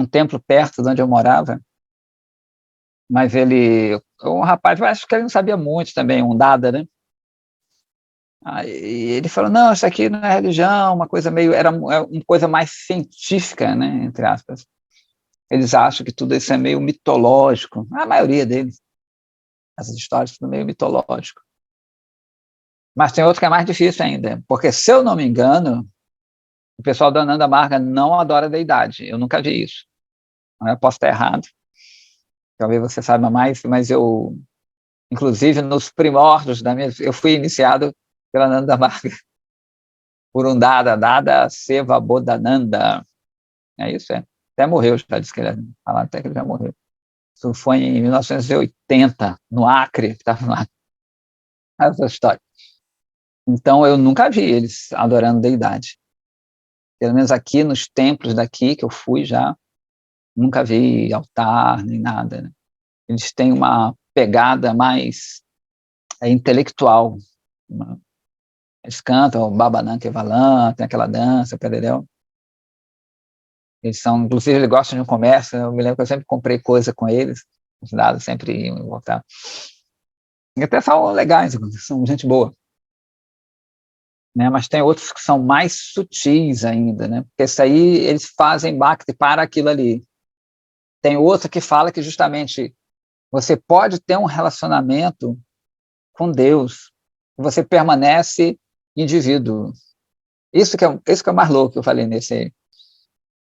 templo perto de onde eu morava, mas um rapaz, eu acho que ele não sabia muito também, um Dada, né? Aí ele falou, não, isso aqui não é religião, era uma coisa mais científica, né, entre aspas. Eles acham que tudo isso é meio mitológico, a maioria deles, essas histórias são meio mitológico. Mas tem outro que é mais difícil ainda, porque, se eu não me engano, o pessoal da Ananda Marga não adora a deidade, eu nunca vi isso. Eu posso estar errado, talvez você saiba mais, mas eu, inclusive, nos primórdios eu fui iniciado pela Ananda Marga, por um Dada Seva Bodhananda. É isso, é. Até morreu, já disse que ele falaram até que ele já morreu. Isso foi em 1980, no Acre, estava no Acre. Essa história. Então, eu nunca vi eles adorando deidade. Pelo menos aqui nos templos daqui, que eu fui já, nunca vi altar, nem nada, né? Eles têm uma pegada mais intelectual. Eles cantam Babanam Kevalam, tem aquela dança, entendeu? Eles são, inclusive, eles gostam de um comércio. Eu me lembro que eu sempre comprei coisa com eles, os dados sempre iam e voltavam. E até são legais, são gente boa. Né? Mas tem outros que são mais sutis ainda, né? Porque isso aí, eles fazem Bhakti para aquilo ali. Tem outro que fala que justamente você pode ter um relacionamento com Deus, você permanece indivíduo. Isso que é o mais louco que eu falei nesse aí.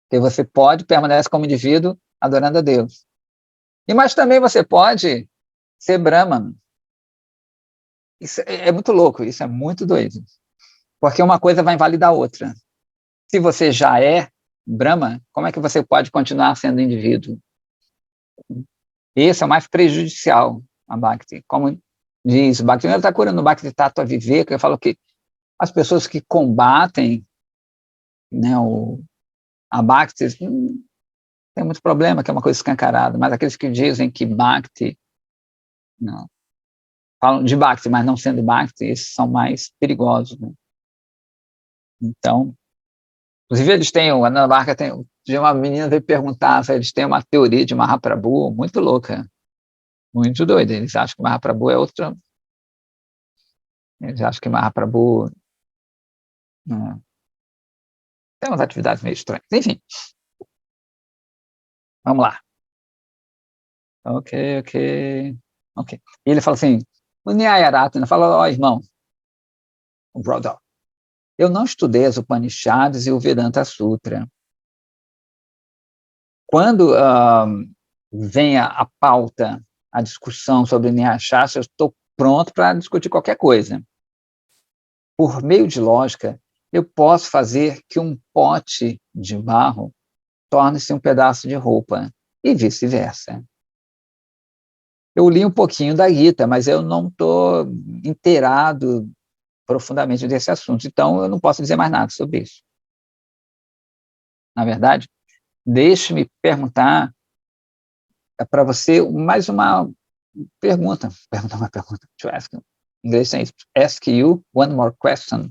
Que você pode permanecer como indivíduo adorando a Deus. Mas também você pode ser Brahman. Isso é muito louco, isso é muito doido. Porque uma coisa vai invalidar a outra. Se você já é Brahman, como é que você pode continuar sendo indivíduo? Esse é o mais prejudicial a Bhakti. Como diz Bhaktivinoda Thakur no Bhakti Tattva Viveka, eu falo que as pessoas que combatem, né, a Bhakti tem muito problema, que é uma coisa escancarada, mas aqueles que dizem que Bhakti Não. Falam de Bhakti, mas não sendo Bhakti, esses são mais perigosos, né? Então, inclusive eles têm, a Nanda Barca tem, de uma menina veio perguntar, eles têm uma teoria de Mahaprabhu muito louca, muito doida. Eles acham que Mahaprabhu é outra. Eles acham que Mahaprabhu tem umas atividades meio estranhas. Enfim, vamos lá. Ok. E ele fala assim, o Nyayarata fala, ó, irmão, o brother, eu não estudei as Upanishads e o Vedanta Sutra. Quando vem a pauta, a discussão sobre Nyaya Shastra, eu estou pronto para discutir qualquer coisa. Por meio de lógica, eu posso fazer que um pote de barro torne-se um pedaço de roupa, e vice-versa. Eu li um pouquinho da Gita, mas eu não estou inteirado profundamente desse assunto, então eu não posso dizer mais nada sobre isso. Na verdade, deixe-me perguntar para você mais uma pergunta. To ask, em inglês tem isso. Ask you one more question.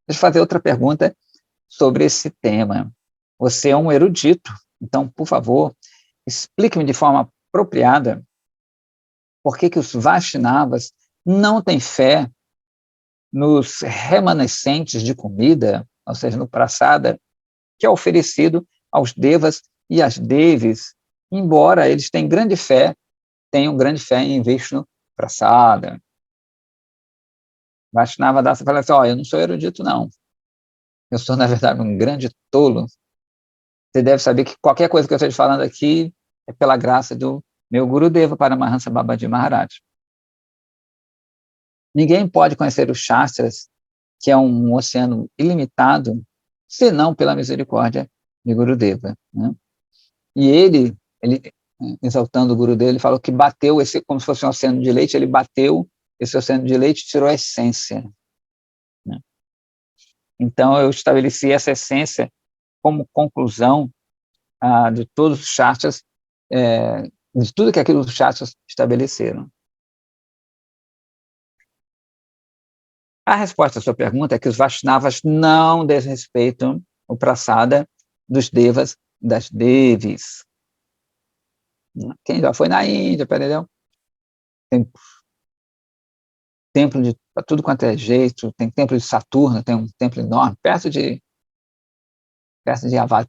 Deixa eu fazer outra pergunta sobre esse tema. Você é um erudito, então, por favor, explique-me de forma apropriada por que os Vaishnavas não têm fé nos remanescentes de comida, ou seja, no prasada, que é oferecido aos devas e às devis, embora eles tenham grande fé em Vishnu prasada. Vaishnava Dasa fala assim, eu não sou erudito, não. Eu sou, na verdade, um grande tolo. Você deve saber que qualquer coisa que eu esteja falando aqui é pela graça do meu Gurudeva Paramahansa Babaji Maharaj. Ninguém pode conhecer os Shastras, que é um oceano ilimitado, senão pela misericórdia de Gurudeva, né? E ele, exaltando o Gurudeva, ele falou que bateu como se fosse um oceano de leite, ele bateu esse oceano de leite e tirou a essência, né? Então, eu estabeleci essa essência como conclusão de todos os Shastras, de tudo que aqueles Shastras estabeleceram. A resposta à sua pergunta é que os Vaishnavas não desrespeitam o prasada dos devas, das devis. Quem já foi na Índia, entendeu? Tem templo de tudo quanto é jeito, tem templo de Saturno, tem um templo enorme, perto de Avari,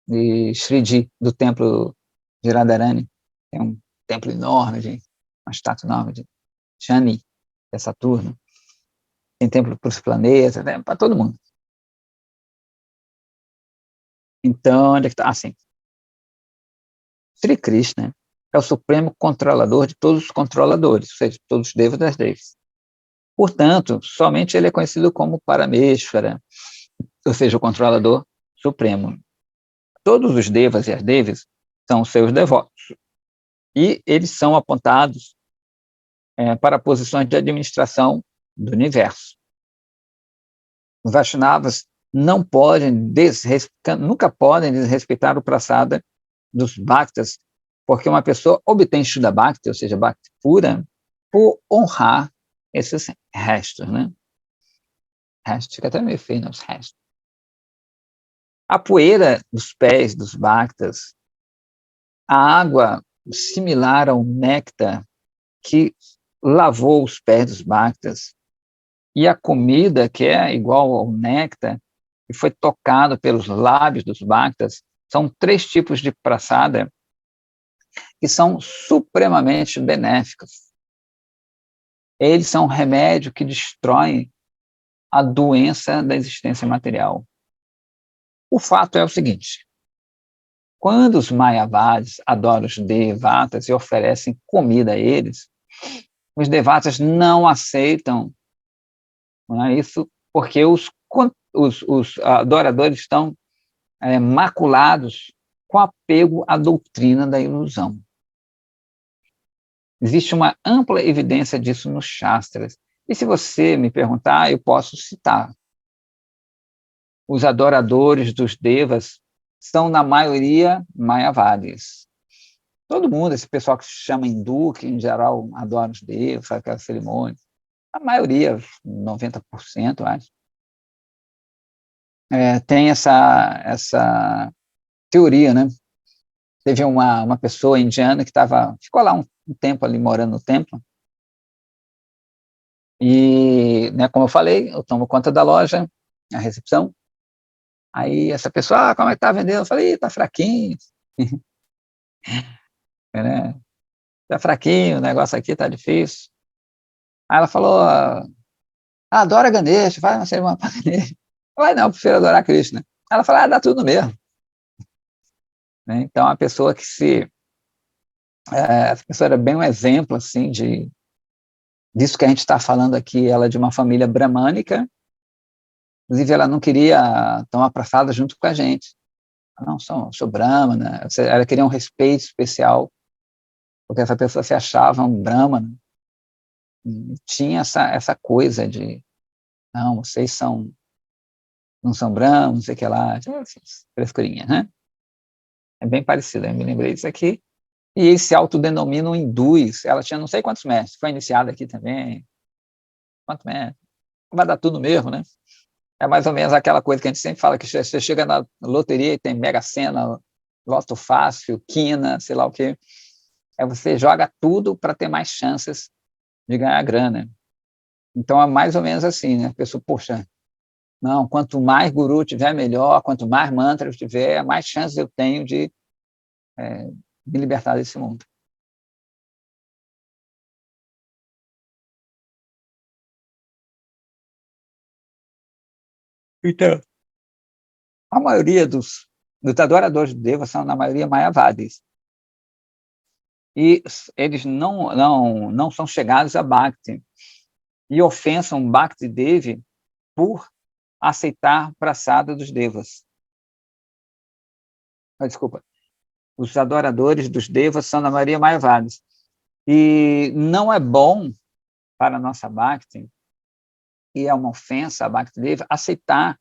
de Shridi, do templo de Radharani, tem um templo enorme, uma estátua enorme de Shani, que é Saturno, tem templo para os planetas, para todo mundo. Então, onde é que está? Assim, Sri Krishna é o supremo controlador de todos os controladores, ou seja, todos os devas das devas. Portanto, somente ele é conhecido como Parameshvara, ou seja, o controlador supremo. Todos os devas e as devas são seus devotos, e eles são apontados para posições de administração do universo. Os Vaishnavas nunca podem desrespeitar o prasada dos Bhaktas, porque uma pessoa obtém Shuddha Bhakti, ou seja, Bhakti pura, por honrar esses restos, né? Restos, fica até meio feio, né, os restos. A poeira dos pés dos Bhaktas, a água similar ao néctar que lavou os pés dos Bhaktas, e a comida que é igual ao néctar, que foi tocado pelos lábios dos Bhaktas, são 3 tipos de prasada que são supremamente benéficos. Eles são um remédio que destrói a doença da existência material. O fato é o seguinte, quando os Mayavadis adoram os Devatas e oferecem comida a eles, os Devatas não aceitam, não é isso, porque os adoradores estão maculados com apego à doutrina da ilusão. Existe uma ampla evidência disso nos Shastras. E se você me perguntar, eu posso citar. Os adoradores dos Devas são, na maioria, Mayavadis. todo mundo, esse pessoal que se chama hindu, que em geral adora os deuses, faz aquelas cerimônias, a maioria, 90%, acho, tem essa teoria, né? Teve uma pessoa indiana que ficou lá um tempo ali morando no templo, e, né, como eu falei, eu tomo conta da loja, a recepção, aí essa pessoa, como é que tá vendendo? Eu falei, tá fraquinho, né? Tá fraquinho, o negócio aqui tá difícil. Aí ela falou, adora Ganesha, faz uma cerimônia para Ganesha. Eu falei, não, eu prefiro adorar Krishna. Ela falou, dá tudo mesmo. Né? Então, a pessoa essa pessoa era bem um exemplo, assim, disso que a gente está falando aqui, ela é de uma família bramânica, inclusive ela não queria tomar praçada junto com a gente. Não, sou brahmana, ela queria um respeito especial, porque essa pessoa se achava um brahmana, e tinha essa coisa de, não, vocês não são brahmanos, não sei o que lá, frescurinha, né? É bem parecido, eu me lembrei disso aqui. E eles se autodenominam hindus, ela tinha não sei quantos mestres, foi iniciada aqui também, quantos mestres? Vai dar tudo mesmo, né? É mais ou menos aquela coisa que a gente sempre fala, que você chega na loteria e tem Mega Sena, Loto Fácil, Quina, sei lá o quê, você joga tudo para ter mais chances de ganhar grana. Então é mais ou menos assim, né? A pessoa, poxa, não, quanto mais guru tiver, melhor, quanto mais mantras tiver, mais chances eu tenho de me libertar desse mundo. Então, a maioria dos adoradores de Deva são, na maioria, Mayavadis. E eles não são chegados a Bhakti. E ofensam Bhakti Devi por aceitar praçada dos Devas. Desculpa. Os adoradores dos Devas são, na maioria, Mayavadis. E não é bom para a nossa Bhakti, e é uma ofensa a Bhakti Devi, aceitar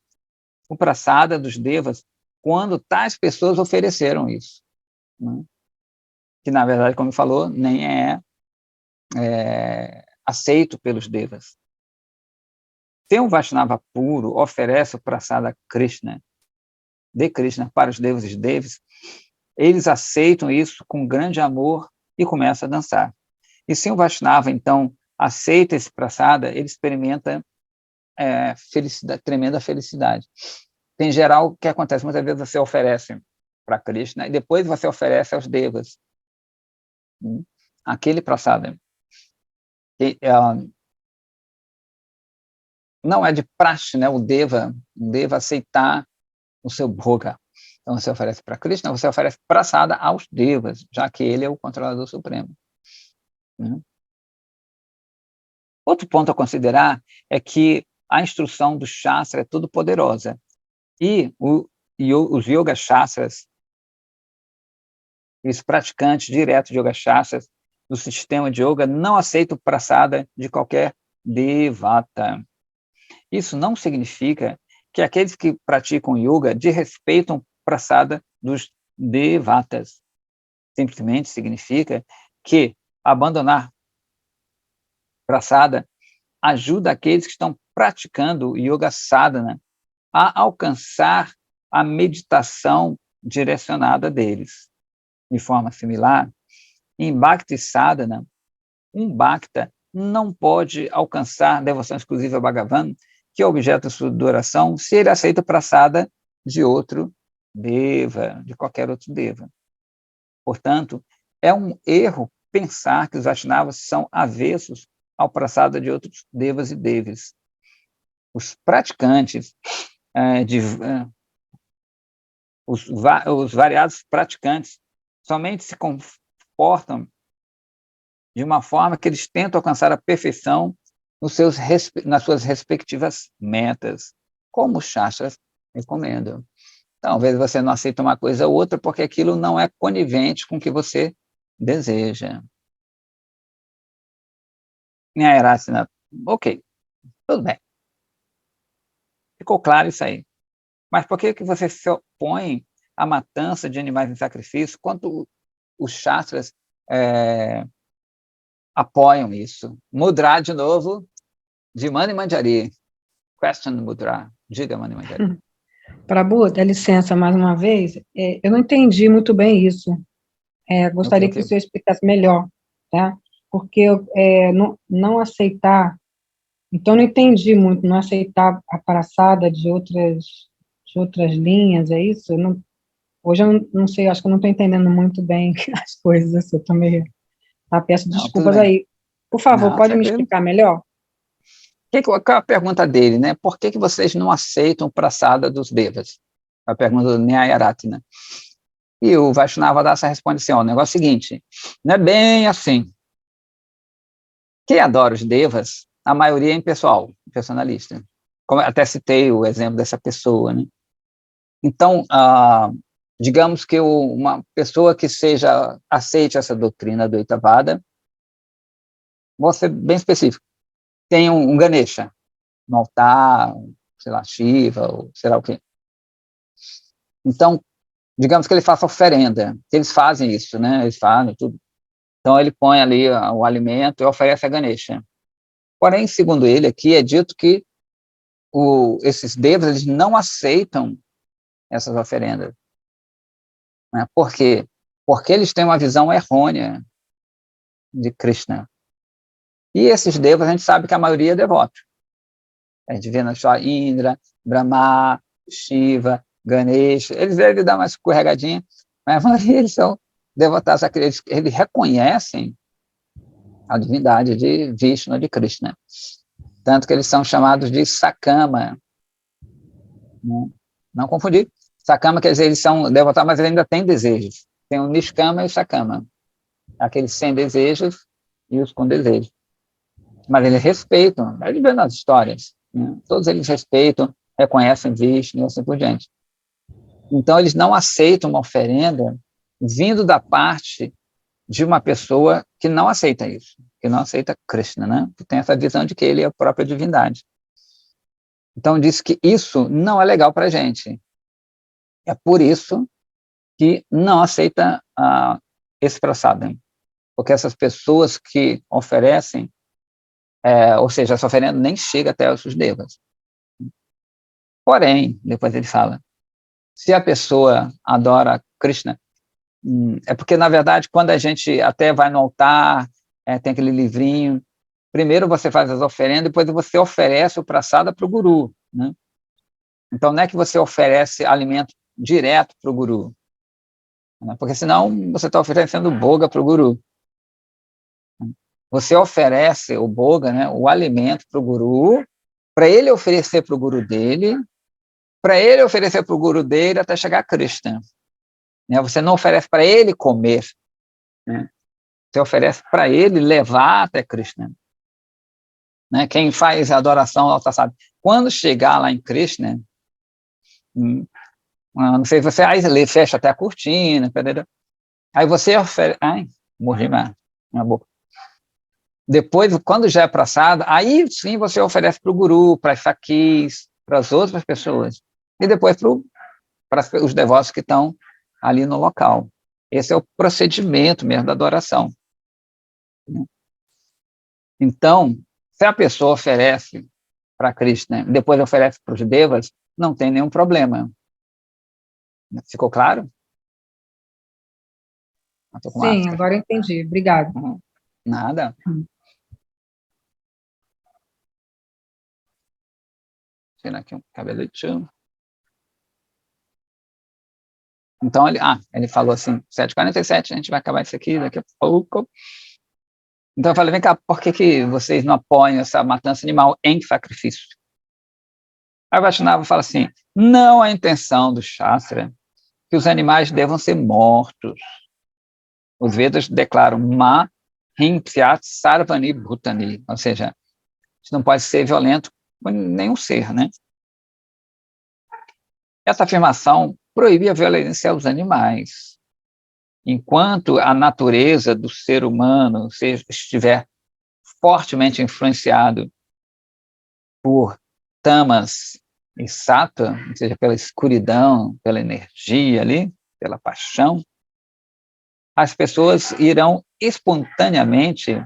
o praçada dos Devas quando tais pessoas ofereceram isso. Né? Que, na verdade, como falou, nem é aceito pelos Devas. Se um Vaishnava puro oferece o prasada Krishna, de Krishna para os Devas e Devis, eles aceitam isso com grande amor e começam a dançar. E se um Vaishnava, então, aceita esse prasada, ele experimenta felicidade, tremenda felicidade. Em geral, o que acontece? Muitas vezes você oferece para Krishna e depois você oferece aos Devas aquele prasada. Não é de praxe, né, o Deva aceitar o seu bhoga. Então, você oferece para Krishna, você oferece prasada aos Devas, já que ele é o controlador supremo. Né? Outro ponto a considerar é que a instrução do Shastra é tudo poderosa. E os Yoga Shastras, os praticantes diretos de Yoga Shastras, do sistema de Yoga, não aceitam prasada de qualquer Devata. Isso não significa que aqueles que praticam yoga desrespeitam prasada dos devatas. Simplesmente significa que abandonar prasada ajuda aqueles que estão praticando yoga sadhana a alcançar a meditação direcionada deles. De forma similar, em Bhakti Sadhana, um Bhakta não pode alcançar devoção exclusiva a Bhagavan, que é objeto de sua adoração, se ele aceita prasada de outro deva, de qualquer outro deva. Portanto, é um erro pensar que os Vaishnavas são avessos ao prasada de outros devas e devis. Os praticantes, os variados praticantes, somente se comportam de uma forma que eles tentam alcançar a perfeição nas suas respectivas metas, como os Shastras recomendam. Talvez você não aceite uma coisa ou outra porque aquilo não é conivente com o que você deseja. Ok, tudo bem. Ficou claro isso aí. Mas por que você se opõe à matança de animais em sacrifício quando os Shastras apoiam isso. Mudra, de novo, de Mani Manjari. Question Mudra. Diga, Mani Manjari. Prabhu, dá licença mais uma vez. Eu não entendi muito bem isso. Gostaria que o senhor explicasse melhor, tá? Porque não aceitar. Então, não entendi muito. Não aceitar a palhaçada de outras linhas, é isso? Hoje eu não sei, acho que eu não estou entendendo muito bem as coisas. Assim, eu tô meio. Peço desculpas aí. Por favor, pode me explicar melhor? Qual é a pergunta dele, né? Por que vocês não aceitam o prasada dos devas? A pergunta do Nyayaratina. E o Vaishnava Dasa responde assim, o negócio é o seguinte, não é bem assim. Quem adora os devas, a maioria é impessoal, personalista. Como até citei o exemplo dessa pessoa, né? Então, digamos que uma pessoa que aceite essa doutrina do Itavada, vou ser bem específico, tem um Ganesha no altar, sei lá, Shiva, ou sei lá o quê. Então, digamos que ele faça oferenda, eles fazem isso, né? Eles fazem tudo. Então, ele põe ali o alimento e oferece a Ganesha. Porém, segundo ele, aqui é dito que esses devas, eles não aceitam essas oferendas. Né? Por quê? Porque eles têm uma visão errônea de Krishna. E esses devas, a gente sabe que a maioria é devoto. A gente vê na história Indra, Brahma, Shiva, Ganesha, eles devem dar uma escorregadinha, mas a maioria eles são devotados àqueles, eles reconhecem a divindade de Vishnu, de Krishna. Tanto que eles são chamados de Sakama. Não confundir. Sakama quer dizer, eles são devotados, mas ainda têm desejos. Tem o Nishkama e o Sakama. Aqueles sem desejos e os com desejos. Mas eles respeitam, vai vendo nas histórias, né? Todos eles respeitam, reconhecem Vishnu e assim por diante. Então, eles não aceitam uma oferenda vindo da parte de uma pessoa que não aceita isso, que não aceita Krishna, né? Que tem essa visão de que ele é a própria divindade. Então, diz que isso não é legal para a gente. É por isso que não aceita esse prasadam. Porque essas pessoas que oferecem, ou seja, essa oferenda nem chega até os devas. Porém, depois ele fala, se a pessoa adora Krishna, é porque, na verdade, quando a gente até vai no altar, tem aquele livrinho, primeiro você faz as oferendas, depois você oferece o prasada para o guru, né? Então, não é que você oferece alimento direto para o guru, né? Porque senão você está oferecendo boga para o guru. Você oferece o boga, né, o alimento para o guru, para ele oferecer para o guru dele, para ele oferecer para o guru dele até chegar a Krishna. Né? Você não oferece para ele comer, né? Você oferece para ele levar até Krishna. Né? Quem faz a adoração ao altar sabe. Quando chegar lá em Krishna, não sei se você aí fecha até a cortina, entendeu? Aí você oferece... Ai, morri na boca. Depois, quando já é praçada, aí sim você oferece para o guru, para as saquis, para as outras pessoas. E depois para os devotos que estão ali no local. Esse é o procedimento mesmo da adoração. Então, se a pessoa oferece para Krishna, depois oferece para os devas, não tem nenhum problema. Ficou claro? Sim, agora eu entendi. Obrigado. Nada. Tirar aqui um cabelete. Então, ele falou assim, 7h47, a gente vai acabar isso aqui daqui a pouco. Então, eu falei, vem cá, por que vocês não apoiam essa matança animal em sacrifício? Aí o Vaishnava fala assim, não há intenção do Shastra que os animais devam ser mortos. Os Vedas declaram Ma Him Psyat Sarvani Bhutani, ou seja, isso não pode ser violento com nenhum ser, né? Essa afirmação proíbe a violência aos animais. Enquanto a natureza do ser humano estiver fortemente influenciado por tamas e sattva, ou seja, pela escuridão, pela energia ali, pela paixão, as pessoas irão espontaneamente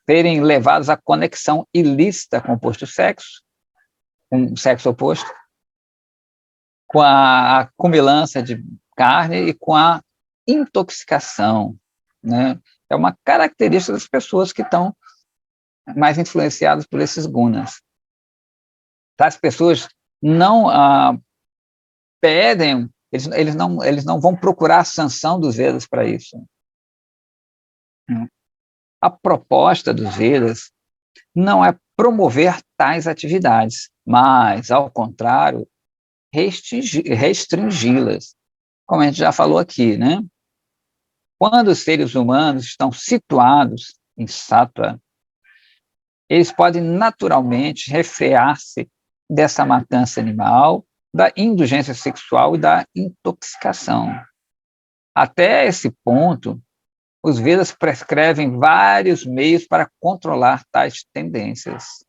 serem levadas à conexão ilícita com o oposto sexo, com o sexo oposto, com a acumilança de carne e com a intoxicação, né? É uma característica das pessoas que estão mais influenciadas por esses gunas. As pessoas não pedem, eles não vão procurar a sanção dos Vedas para isso. A proposta dos Vedas não é promover tais atividades, mas, ao contrário, restringi-las, como a gente já falou aqui, né? Quando os seres humanos estão situados em sattva, eles podem naturalmente refrear-se dessa matança animal, da indulgência sexual e da intoxicação. Até esse ponto, os Vedas prescrevem vários meios para controlar tais tendências.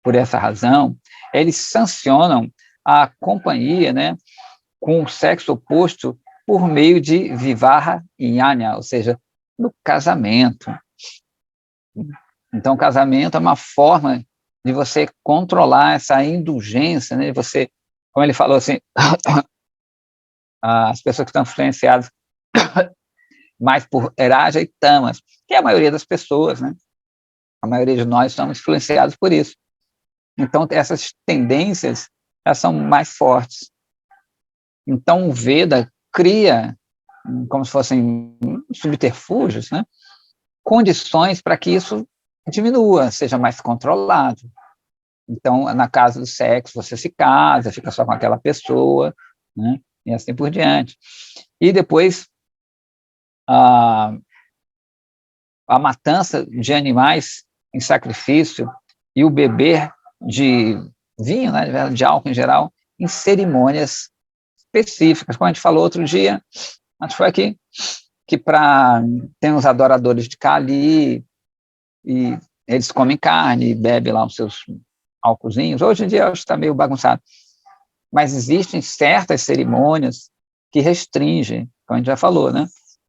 Por essa razão, eles sancionam a companhia, né, com o sexo oposto por meio de vivaha jnana, ou seja, no casamento. Então, o casamento é uma forma de você controlar essa indulgência, né, de você, como ele falou assim, as pessoas que estão influenciadas mais por Raja e Tamas, que é a maioria das pessoas, né? A maioria de nós estamos influenciados por isso. Então, essas tendências, elas são mais fortes. Então, o Veda cria, como se fossem subterfúgios, né? Condições para que isso diminua, seja mais controlado. Então, na casa do sexo, você se casa, fica só com aquela pessoa, né? E assim por diante. E depois, a matança de animais em sacrifício e o beber de vinho, né, de álcool em geral, em cerimônias específicas. Como a gente falou outro dia, acho que foi aqui, que tem os adoradores de Kali, e eles comem carne, bebem lá os seus álcoolzinhos. Hoje em dia, acho que está meio bagunçado. Mas existem certas cerimônias que restringem, como a gente já falou, né?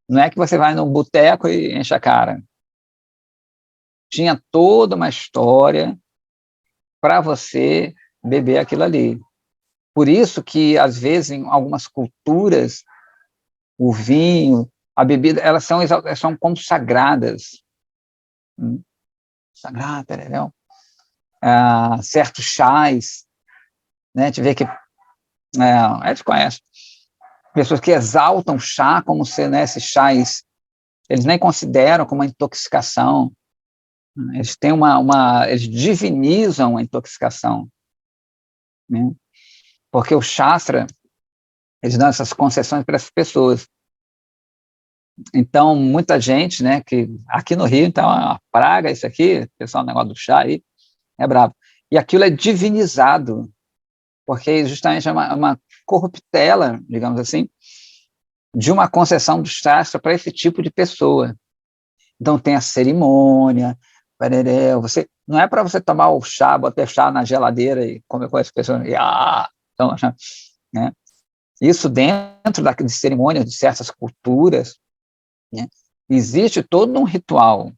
Não é que você vai num boteco e enche a cara. Tinha toda uma história para você beber aquilo ali. Por isso que, às vezes, em algumas culturas, o vinho, a bebida, elas são como sagradas. Sagrado, entendeu? Certos chás, né? A gente vê que, a gente conhece, pessoas que exaltam chá como se, né, esses chás, eles nem consideram como uma intoxicação. Eles têm eles divinizam a intoxicação, né? Porque o Shastra, eles dão essas concessões para essas pessoas. Então, muita gente, né, que aqui no Rio, então, é uma praga isso aqui, pessoal, o negócio do chá aí, é brabo. E aquilo é divinizado, porque justamente é uma corruptela, digamos assim, de uma concessão do Shastra para esse tipo de pessoa. Então, tem a cerimônia, você, não é para você tomar o chá, botar chá na geladeira e comer com as pessoas, então, né? Isso dentro de cerimônias de certas culturas, né? Existe todo um ritual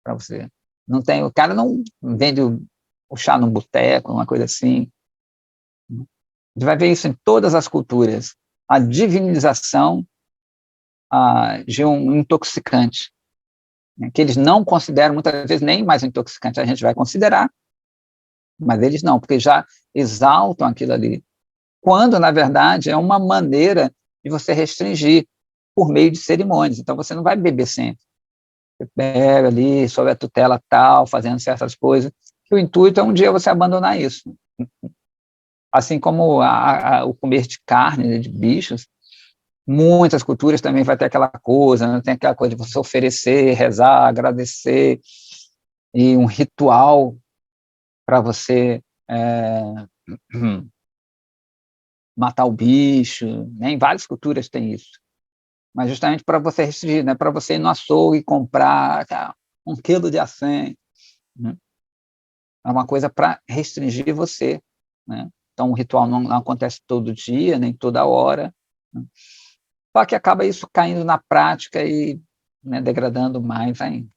para você. Não tem, o cara não vende o chá num boteco, uma coisa assim. A gente vai ver isso em todas as culturas. A divinização de um intoxicante, né, que eles não consideram, muitas vezes, nem mais intoxicante. A gente vai considerar, mas eles não, porque já exaltam aquilo ali. Quando, na verdade, é uma maneira de você restringir por meio de cerimônias. Então, você não vai beber sempre. Você bebe ali, sob a tutela tal, fazendo certas coisas, que o intuito é um dia você abandonar isso. Assim como o comer de carne, né, de bichos, muitas culturas também vai ter aquela coisa, né? Tem aquela coisa de você oferecer, rezar, agradecer, e um ritual para você matar o bicho, né? Em várias culturas tem isso. Mas justamente para você restringir, né? Para você ir no açougue e comprar 1 quilo de acém, né? É uma coisa para restringir você, né? Então, o ritual não acontece todo dia, nem toda hora, né? Só que acaba isso caindo na prática e, né, degradando mais ainda.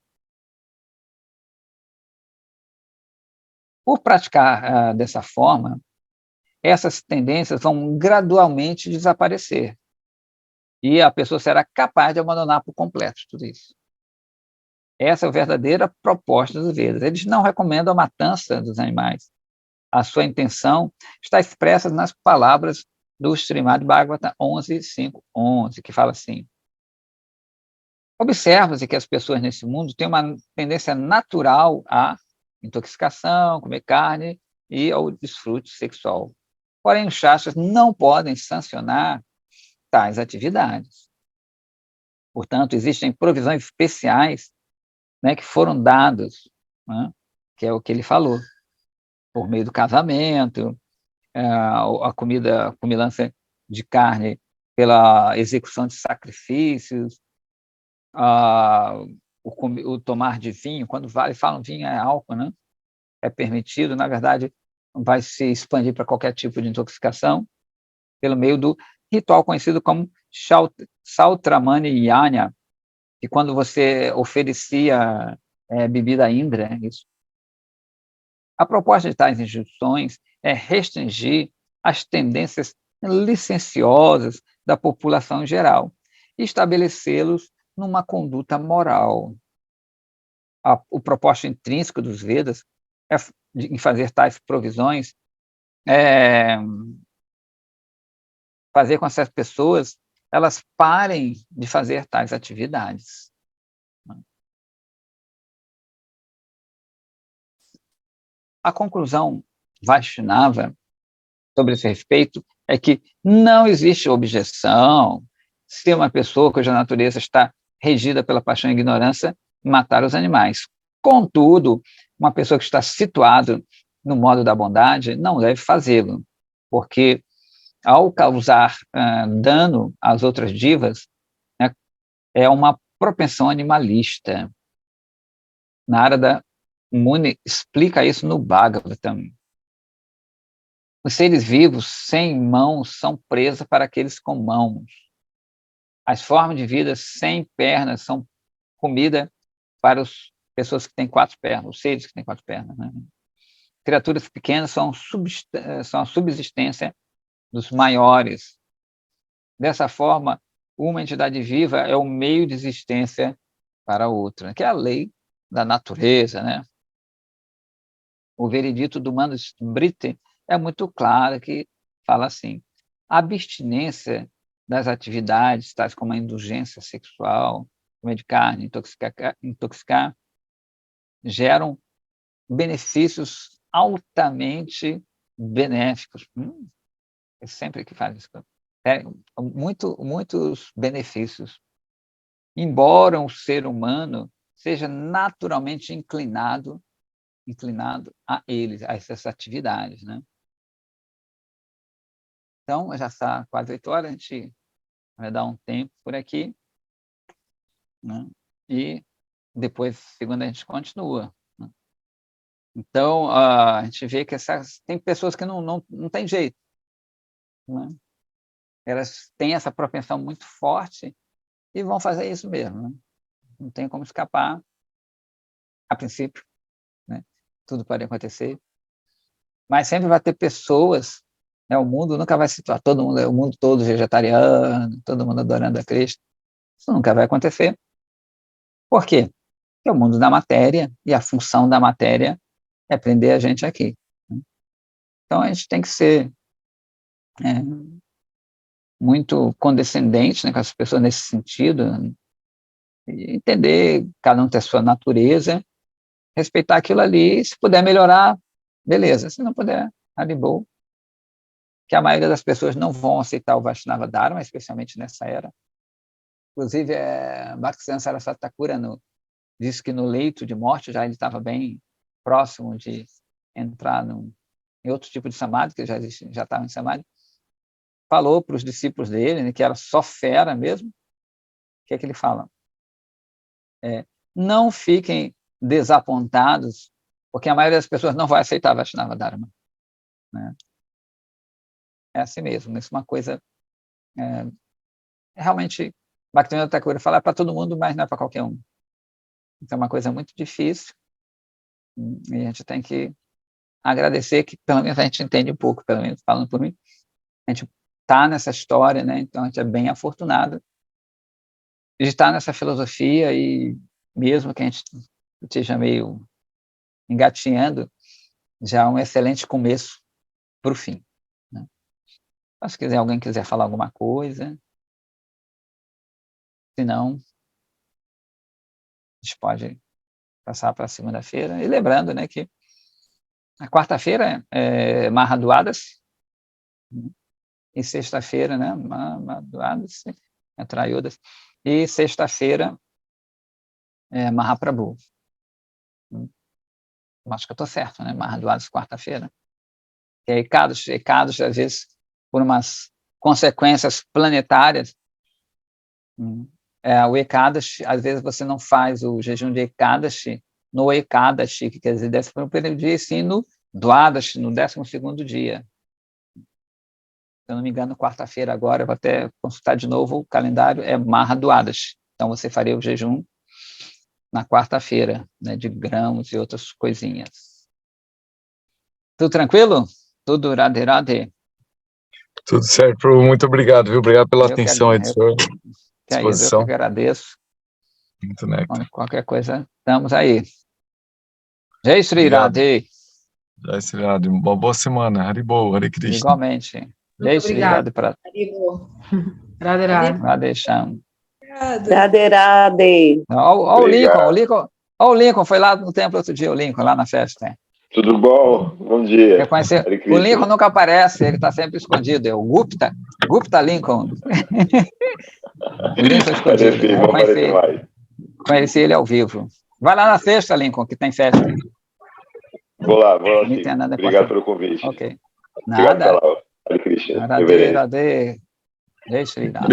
Por praticar dessa forma, essas tendências vão gradualmente desaparecer e a pessoa será capaz de abandonar por completo tudo isso. Essa é a verdadeira proposta dos Vedas. Eles não recomendam a matança dos animais. A sua intenção está expressa nas palavras do Srimad Bhagavatam 11.5.11, que fala assim: observa-se que as pessoas nesse mundo têm uma tendência natural à intoxicação, comer carne e ao desfrute sexual. Porém, os shastras não podem sancionar tais atividades. Portanto, existem provisões especiais, né, que foram dadas, né, que é o que ele falou, por meio do casamento, a comilança de carne pela execução de sacrifícios, o tomar de vinho, quando falam vinho é álcool, né? É permitido, na verdade, vai se expandir para qualquer tipo de intoxicação, pelo meio do ritual conhecido como Sautramani Yajna, que quando você oferecia bebida a Indra, isso. A proposta de tais instruções é restringir as tendências licenciosas da população em geral e estabelecê-los numa conduta moral. O propósito intrínseco dos Vedas em fazer tais provisões é fazer com que essas pessoas elas parem de fazer tais atividades. A conclusão Vaishnava sobre esse respeito é que não existe objeção se uma pessoa cuja natureza está regida pela paixão e ignorância matar os animais. Contudo, uma pessoa que está situada no modo da bondade não deve fazê-lo, porque ao causar dano às outras divas, né, é uma propensão animalista. Narada Muni explica isso no Bhagavatam. Os seres vivos sem mãos são presa para aqueles com mãos. As formas de vida sem pernas são comida para as pessoas que têm 4 pernas, os seres que têm 4 pernas. Né? Criaturas pequenas são a subsistência dos maiores. Dessa forma, uma entidade viva é o meio de existência para outra, que é a lei da natureza. Né? O veredito do Manusmriti é muito claro, que fala assim: a abstinência das atividades, tais como a indulgência sexual, comer de carne, intoxicar, geram benefícios altamente benéficos. É sempre que faz isso. Muitos benefícios. Embora o ser humano seja naturalmente inclinado a eles, a essas atividades, né? Então, já está quase 8 horas, a gente vai dar um tempo por aqui, né? E depois, segunda, a gente continua. Né? Então, a gente vê que tem pessoas que não tem jeito. Né? Elas têm essa propensão muito forte e vão fazer isso mesmo. Né? Não tem como escapar, a princípio. Né? Tudo pode acontecer. Mas sempre vai ter pessoas, né? O mundo nunca vai se situar todo mundo, o mundo todo vegetariano, todo mundo adorando a Cristo. Isso nunca vai acontecer. Por quê? Porque é o mundo da matéria e a função da matéria é prender a gente aqui. Né? Então a gente tem que ser muito condescendente, né, com as pessoas nesse sentido, e entender cada um tem a sua natureza, respeitar aquilo ali, e se puder melhorar, beleza. Se não puder, tá de boa. Que a maioria das pessoas não vão aceitar o Vaishnava Dharma, especialmente nessa era. Inclusive, Bhaktisiddhanta Saraswati Thakura disse que no leito de morte já ele estava bem próximo de entrar em outro tipo de samadhi, que já estava em samadhi. Falou para os discípulos dele, né, que era só fera mesmo. O que é que ele fala? Não fiquem desapontados, porque a maioria das pessoas não vai aceitar Vaishnava Dharma. Né? É assim mesmo, isso é uma coisa realmente, Bhaktivinoda Thakur fala para todo mundo, mas não é para qualquer um. Então é uma coisa muito difícil, e a gente tem que agradecer que pelo menos a gente entende um pouco, pelo menos falando por mim, a gente está nessa história, né? Então a gente é bem afortunado de estar nessa filosofia, e mesmo que a gente esteja meio engatinhando, já é um excelente começo para o fim, né? Então, se alguém quiser falar alguma coisa, se não, a gente pode passar para a segunda-feira. E lembrando, né, que a quarta-feira é Mahaduadas, e sexta-feira, né, Mahaduadas, Trayudas, e sexta-feira é Mahaprabhu. Acho que eu estou certo, né? Mahaduadas, quarta-feira. E aí, Ekadas, às vezes, por umas consequências planetárias, o Ekadashi, às vezes você não faz o jejum de Ekadashi no Ekadashi, que quer dizer 11º dia, e sim no Dwadashi, no 12º dia. Se eu não me engano, quarta-feira agora, eu vou até consultar de novo o calendário, é Mahaduadas. Então, você faria o jejum na quarta-feira, né, de grãos e outras coisinhas. Tudo tranquilo? Tudo Radhe Radhe? Tudo certo, muito obrigado, viu? Obrigado pela atenção aí do senhor. Eu que agradeço. Muito néctar. Qualquer coisa, estamos aí. Jai Shri Radhe. Jai Shri Radhe. Uma boa semana. Haribo, Hare Krishna. Igualmente. Jai Shri Radhe para Radhe Radhe. Radhe Shyam. Radhe Radhe. Olha o Lincoln, foi lá no templo outro dia, o Lincoln, lá na festa. Tudo bom? Bom dia. O Lincoln nunca aparece, ele está sempre escondido, é o Gupta Lincoln. O Lincoln escondido. Conheci ele ao vivo. Vai lá na sexta, Lincoln, que tem festa. Vou lá sim. Obrigado pelo convite. Ok. Nada. Hare Krishna. Radhe Radhe. Jai Shri Radhe.